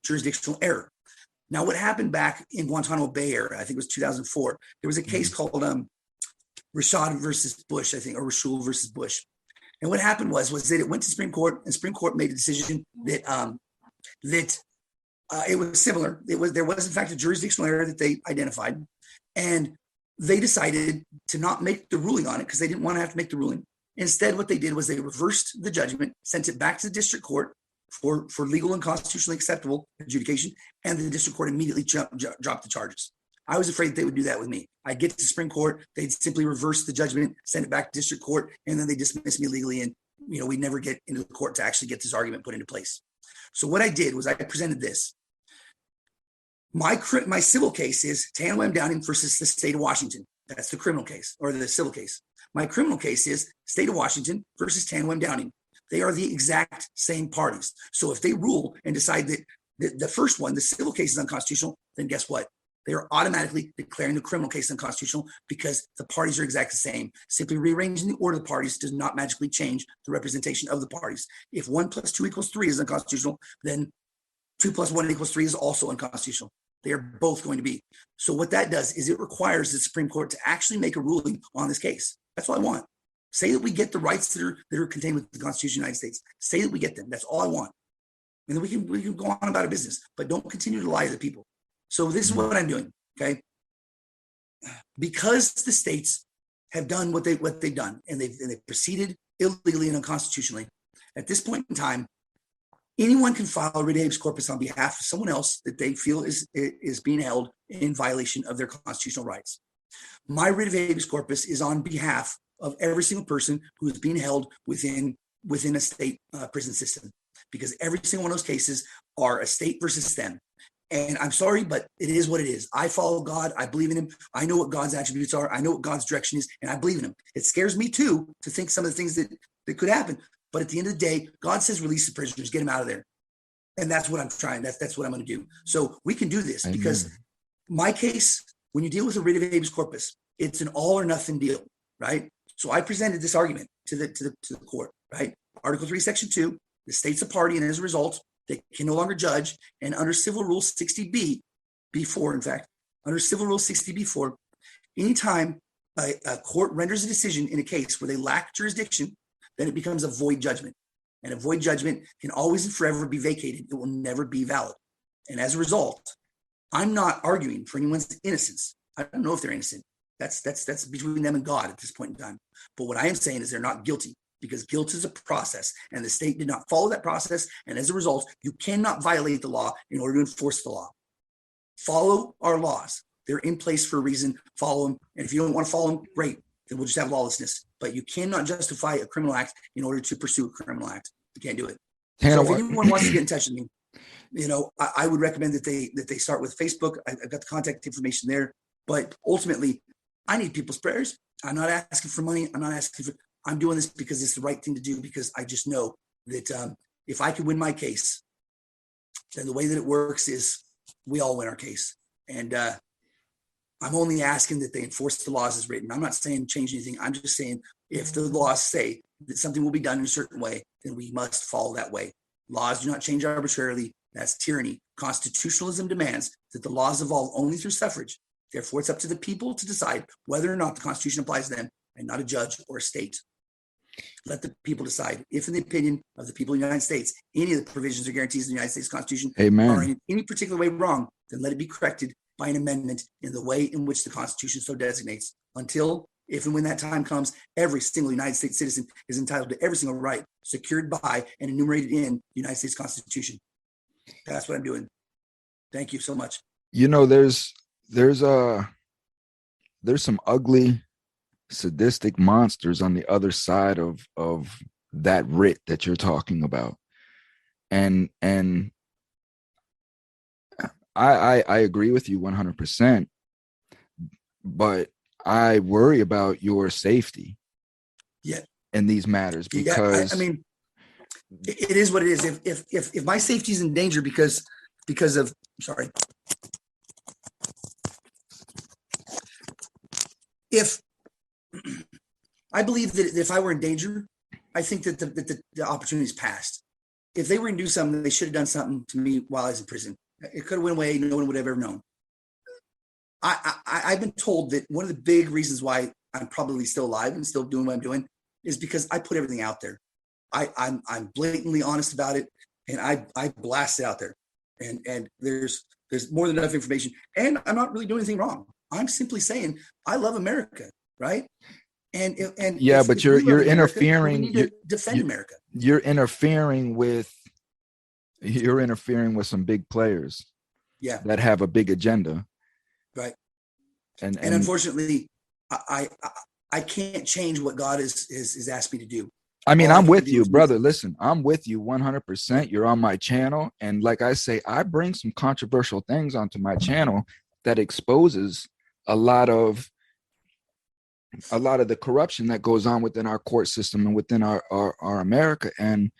jurisdictional error. Now, what happened back in Guantanamo Bay area, I think it was 2004, there was a case called Rashad versus Bush, I think, or Rashul versus Bush. And what happened was that it went to Supreme Court, and Supreme Court made a decision that it was similar. There was in fact a jurisdictional error that they identified, and they decided to not make the ruling on it because they didn't want to have to make the ruling. Instead, what they did was they reversed the judgment, sent it back to the district court for legal and constitutionally acceptable adjudication, and the district court immediately dropped the charges. I was afraid that they would do that with me. I'd get to the Supreme Court, they'd simply reverse the judgment, send it back to district court, and then they dismiss me legally, and we'd never get into the court to actually get this argument put into place. So what I did was I presented this. My civil case is Tanawah Downing versus the state of Washington. That's the criminal case, or the civil case. My criminal case is state of Washington versus Tanawah Downing. They are the exact same parties. So if they rule and decide that the first one, the civil case, is unconstitutional, then guess what? They are automatically declaring the criminal case unconstitutional because the parties are exactly the same. Simply rearranging the order of the parties does not magically change the representation of the parties. If 1 + 2 = 3 is unconstitutional, then 2 + 1 = 3 is also unconstitutional. They are both going to be. So what that does is it requires the Supreme Court to actually make a ruling on this case. That's what I want. Say that we get the rights that are contained with the Constitution of the United States. Say that we get them. That's all I want. And then we can go on about our business, but don't continue to lie to the people. So this is what I'm doing. Okay. Because the states have done what they've done, and they've proceeded illegally and unconstitutionally. At this point in time, anyone can file a writ of habeas corpus on behalf of someone else that they feel is being held in violation of their constitutional rights. My writ of habeas corpus is on behalf of every single person who is being held within a state prison system, because every single one of those cases are a state versus them. And I'm sorry, but it is what it is. I follow God. I believe in him. I know what God's attributes are. I know what God's direction is, and I believe in him. It scares me too to think some of the things that could happen. But at the end of the day, God says release the prisoners, get them out of there. And that's what I'm trying. That's what I'm going to do. So we can do this. Amen. Because my case, when you deal with a writ of habeas corpus, it's an all or nothing deal, right? So I presented this argument to the court, right? Article 3, Section 2, the state's a party, and as a result, they can no longer judge. And under Civil Rule 60B, B4, in fact, under Civil Rule 60B4, anytime a court renders a decision in a case where they lack jurisdiction, then it becomes a void judgment. And a void judgment can always and forever be vacated. It will never be valid. And as a result, I'm not arguing for anyone's innocence. I don't know if they're innocent. That's between them and God at this point in time. But what I am saying is they're not guilty, because guilt is a process, and the state did not follow that process. And as a result, you cannot violate the law in order to enforce the law. Follow our laws. They're in place for a reason. Follow them. And if you don't want to follow them, great. Then we'll just have lawlessness. But you cannot justify a criminal act in order to pursue a criminal act. You can't do it. So if anyone wants to get in touch with me, I would recommend that they start with Facebook. I've got the contact information there. But ultimately, I need people's prayers. I'm not asking for money. I'm doing this because it's the right thing to do, because I just know that if I could win my case, then the way that it works is we all win our case. And I'm only asking that they enforce the laws as written. I'm not saying change anything. I'm just saying if the laws say that something will be done in a certain way, then we must follow that way. Laws do not change arbitrarily. That's tyranny. Constitutionalism demands that the laws evolve only through suffrage. Therefore, it's up to the people to decide whether or not the Constitution applies to them, and not a judge or a state. Let the people decide. If, in the opinion of the people of the United States, any of the provisions or guarantees of the United States Constitution are in any particular way wrong, then let it be corrected by an amendment in the way in which the Constitution so designates. Until, if and when that time comes, every single United States citizen is entitled to every single right secured by and enumerated in the United States Constitution. That's what I'm doing. Thank you so much. There's some ugly, sadistic monsters on the other side of that writ that you're talking about, and I agree with you 100%, but I worry about your safety in these matters, because it is what it is. If my safety is in danger because of if I believe that if I were in danger, I think that the opportunity is passed. If they were going to do something, they should have done something to me while I was in prison. It could have went away. No one would have ever known. I've been told that one of the big reasons why I'm probably still alive and still doing what I'm doing is because I put everything out there. I'm blatantly honest about it, and I blast it out there. And there's more than enough information. And I'm not really doing anything wrong. I'm simply saying I love America, right? And but you're interfering. We need to defend America. You're interfering with some big players. Yeah, that have a big agenda. Right. And unfortunately, I can't change what God has asked me to do. I mean, I'm with you, brother. Listen, I'm with you 100%. You're on my channel. And like I say, I bring some controversial things onto my channel that exposes a lot of the corruption that goes on within our court system and within our America. And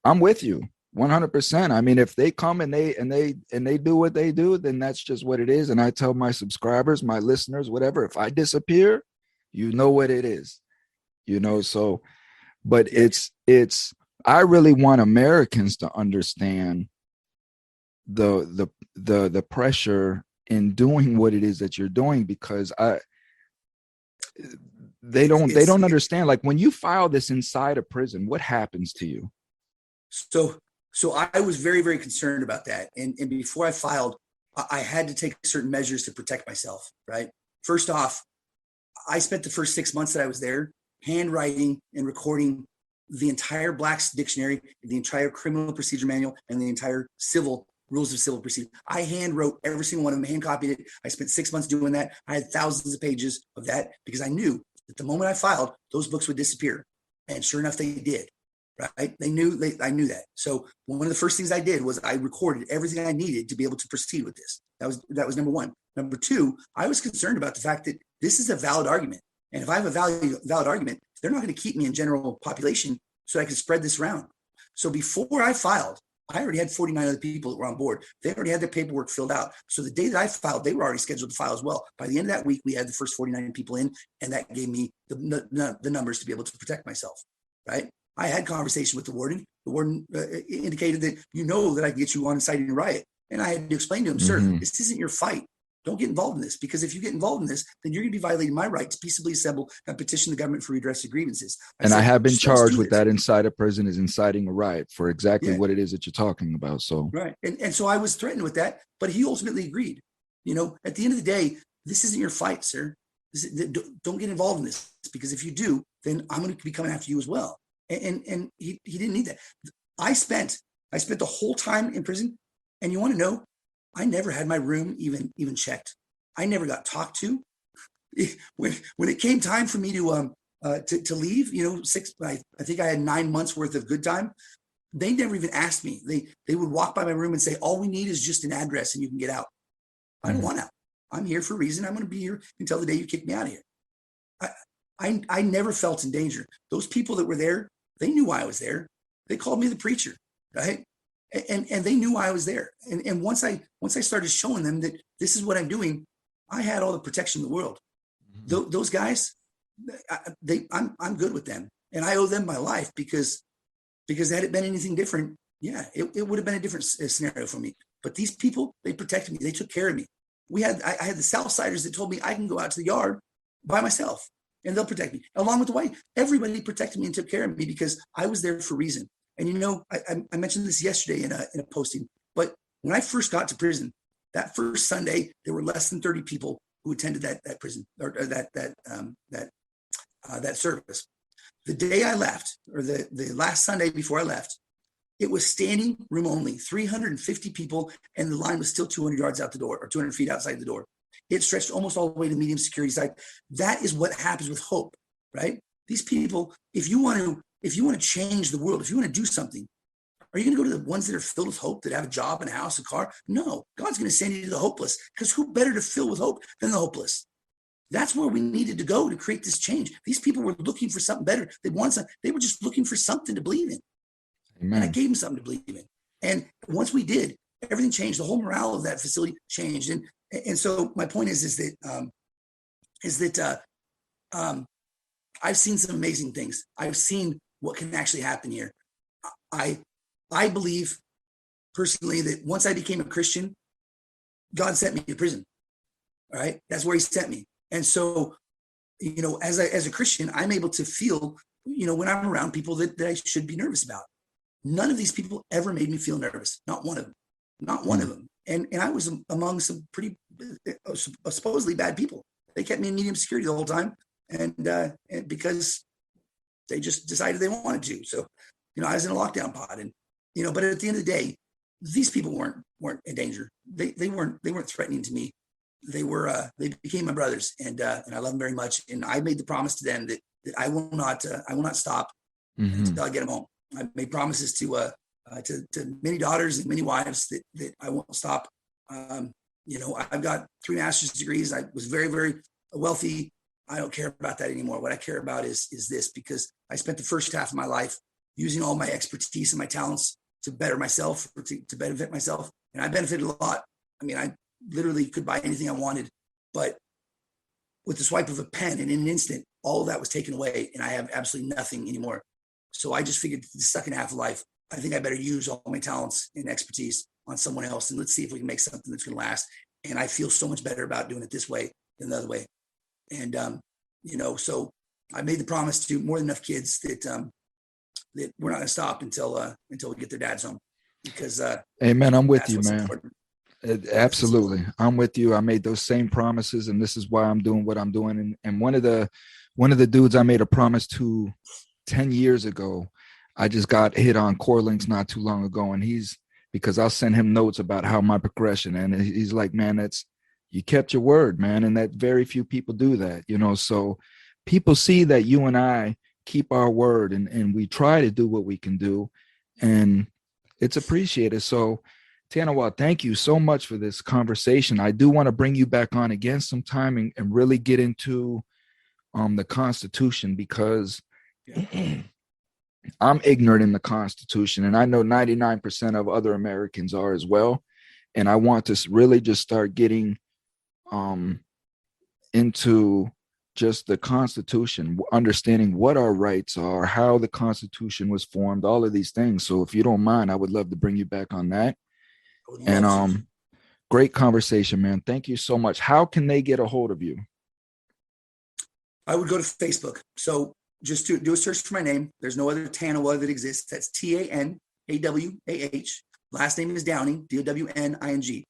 I'm with you 100%. I mean, if they come and they do what they do, then that's just what it is. And I tell my subscribers, my listeners, whatever, if I disappear, you know what it is, so, but it's, I really want Americans to understand the pressure in doing what it is that you're doing, because they don't understand. Like when you file this inside a prison, what happens to you? So I was very, very concerned about that. And before I filed, I had to take certain measures to protect myself, right? First off, I spent the first 6 months that I was there handwriting and recording the entire Black's Dictionary, the entire Criminal Procedure Manual, and the entire Civil Rules of Civil Procedure. I hand wrote every single one of them, hand copied it. I spent 6 months doing that. I had thousands of pages of that because I knew that the moment I filed, those books would disappear. And sure enough, they did. Right? I knew that. So one of the first things I did was I recorded everything I needed to be able to proceed with this. That was number one. Number two, I was concerned about the fact that this is a valid argument. And if I have a valid argument, they're not going to keep me in general population so I can spread this around. So before I filed, I already had 49 other people that were on board. They already had their paperwork filled out. So the day that I filed, they were already scheduled to file as well. By the end of that week, we had the first 49 people in, and that gave me the numbers to be able to protect myself, right? I had conversation with the warden. The warden indicated that that I can get you on inciting a riot. And I had to explain to him, sir, this isn't your fight. Don't get involved in this, because if you get involved in this, then you're going to be violating my right to peaceably assemble and petition the government for redress of grievances. I have been charged with that inside a prison as inciting a riot for exactly what it is that you're talking about. So right. And so I was threatened with that, but he ultimately agreed. At the end of the day, this isn't your fight, sir. Don't get involved in this, because if you do, then I'm going to be coming after you as well. And he didn't need that. I spent the whole time in prison, and you want to know, I never had my room even checked. I never got talked to. When it came time for me to leave, I think I had 9 months worth of good time. They never even asked me. They would walk by my room and say, all we need is just an address and you can get out. I don't want out. I'm here for a reason. I'm going to be here until the day you kick me out of here. I never felt in danger. Those people that were there, they knew why I was there. They called me the preacher, right? And they knew why I was there. And once I started showing them that this is what I'm doing, I had all the protection in the world. Those guys, I'm good with them, and I owe them my life because had it been anything different, it would have been a different scenario for me. But these people, they protected me. They took care of me. I had the Southsiders that told me I can go out to the yard by myself and they'll protect me, along with the white. Everybody protected me and took care of me because I was there for a reason. And I mentioned this yesterday in a posting, but when I first got to prison, that first Sunday, there were less than 30 people who attended that prison or that service. The day I left, or the last Sunday before I left, it was standing room only, 350 people, and the line was still 200 yards out the door, or 200 feet outside the door. It stretched almost all the way to medium security side. That is what happens with hope, right? These people, if you want to change the world, if you want to do something, are you going to go to the ones that are filled with hope, that have a job and a house, a car? No, God's going to send you to the hopeless, because who better to fill with hope than the hopeless? That's where we needed to go to create this change. These people were looking for something better. They were just looking for something to believe in. Amen. And I gave them something to believe in. And once we did, everything changed. The whole morale of that facility changed. And so my point is that I've seen some amazing things. I've seen what can actually happen here. I believe personally that once I became a Christian, God sent me to prison. All right. That's where he sent me. And so, as a Christian, I'm able to feel, when I'm around people that I should be nervous about. None of these people ever made me feel nervous. Not one of them. Not one of them. And I was among some pretty supposedly bad people. They kept me in medium security the whole time. And because they just decided they wanted to. So, I was in a lockdown pod, and, but at the end of the day, these people weren't in danger. They weren't threatening to me. They became my brothers, and I love them very much. And I made the promise to them that I will not stop until I get them home. I made promises to many daughters and many wives that I won't stop. I've got 3 master's degrees. I was very, very wealthy. I don't care about that anymore. What I care about is this, because I spent the first half of my life using all my expertise and my talents to better myself, or to benefit myself. And I benefited a lot. I mean, I literally could buy anything I wanted, but with the swipe of a pen, and in an instant, all of that was taken away, and I have absolutely nothing anymore. So I just figured the second half of life, I think I better use all my talents and expertise on someone else, and let's see if we can make something that's going to last. And I feel so much better about doing it this way than the other way. And, so I made the promise to more than enough kids that that we're not going to stop until we get their dads home, because amen. I'm with that's you, what's man. important. Absolutely. I'm with you. I made those same promises, and this is why I'm doing what I'm doing. And one of the dudes I made a promise to 10 years ago, I just got hit on Core Links not too long ago, and because I'll send him notes about how my progression, and he's like, man, you kept your word, man. And that very few people do that, so people see that you and I keep our word, and we try to do what we can do, and it's appreciated. So Tanawah, thank you so much for this conversation. I do want to bring you back on again sometime and really get into the Constitution, because I'm ignorant in the Constitution, and I know 99% of other Americans are as well. And I want to really just start getting into just the Constitution, understanding what our rights are, how the Constitution was formed, all of these things. So if you don't mind, I would love to bring you back on that. And great conversation, man. Thank you so much. How can they get a hold of you? I would go to Facebook. So just do a search for my name. There's no other Tanawah that exists. That's Tanawah. Last name is Downing, Downing.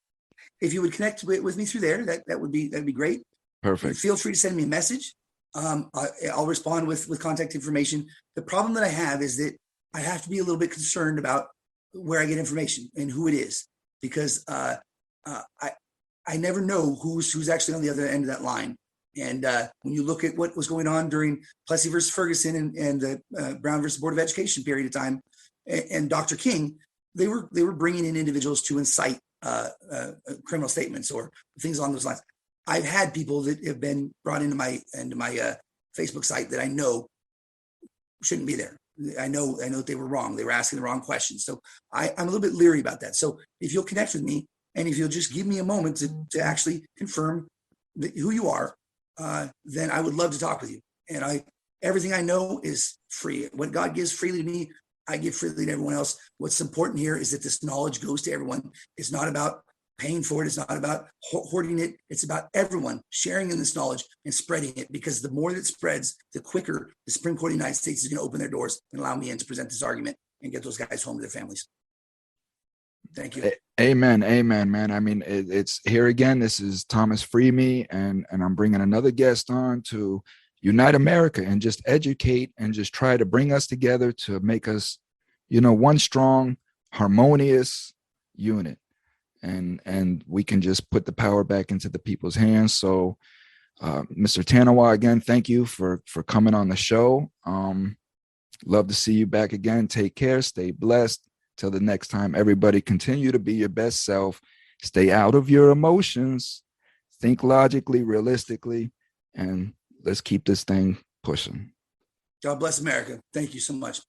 If you would connect with me through there, that'd be great. Perfect. Feel free to send me a message. I'll respond with contact information. The problem that I have is that I have to be a little bit concerned about where I get information and who it is, because I never know who's actually on the other end of that line. And when you look at what was going on during Plessy versus Ferguson and the Brown versus Board of Education period of time, and Dr. King, they were bringing in individuals to incite criminal statements or things along those lines. I've had people that have been brought into my Facebook site that I know shouldn't be there. I know that they were wrong. They were asking the wrong questions. So I'm a little bit leery about that. So if you'll connect with me, and if you'll just give me a moment to actually confirm who you are, then I would love to talk with you. And everything I know is free. What God gives freely to me, I give freely to everyone else. What's important here is that this knowledge goes to everyone. It's not about paying for it. It's not about hoarding it. It's about everyone sharing in this knowledge and spreading it, because the more that spreads, the quicker the Supreme Court of the United States is going to open their doors and allow me in to present this argument and get those guys home to their families. Thank you. Amen. Amen, man. I mean, it's here again. This is Thomas FreeMe, and I'm bringing another guest on to unite America and just educate and just try to bring us together to make us, one strong, harmonious unit. And we can just put the power back into the people's hands. So, Mr. Tanawah, again, thank you for coming on the show. Love to see you back again. Take care. Stay blessed. Till the next time, everybody, continue to be your best self. Stay out of your emotions. Think logically, realistically, and let's keep this thing pushing. God bless America. Thank you so much.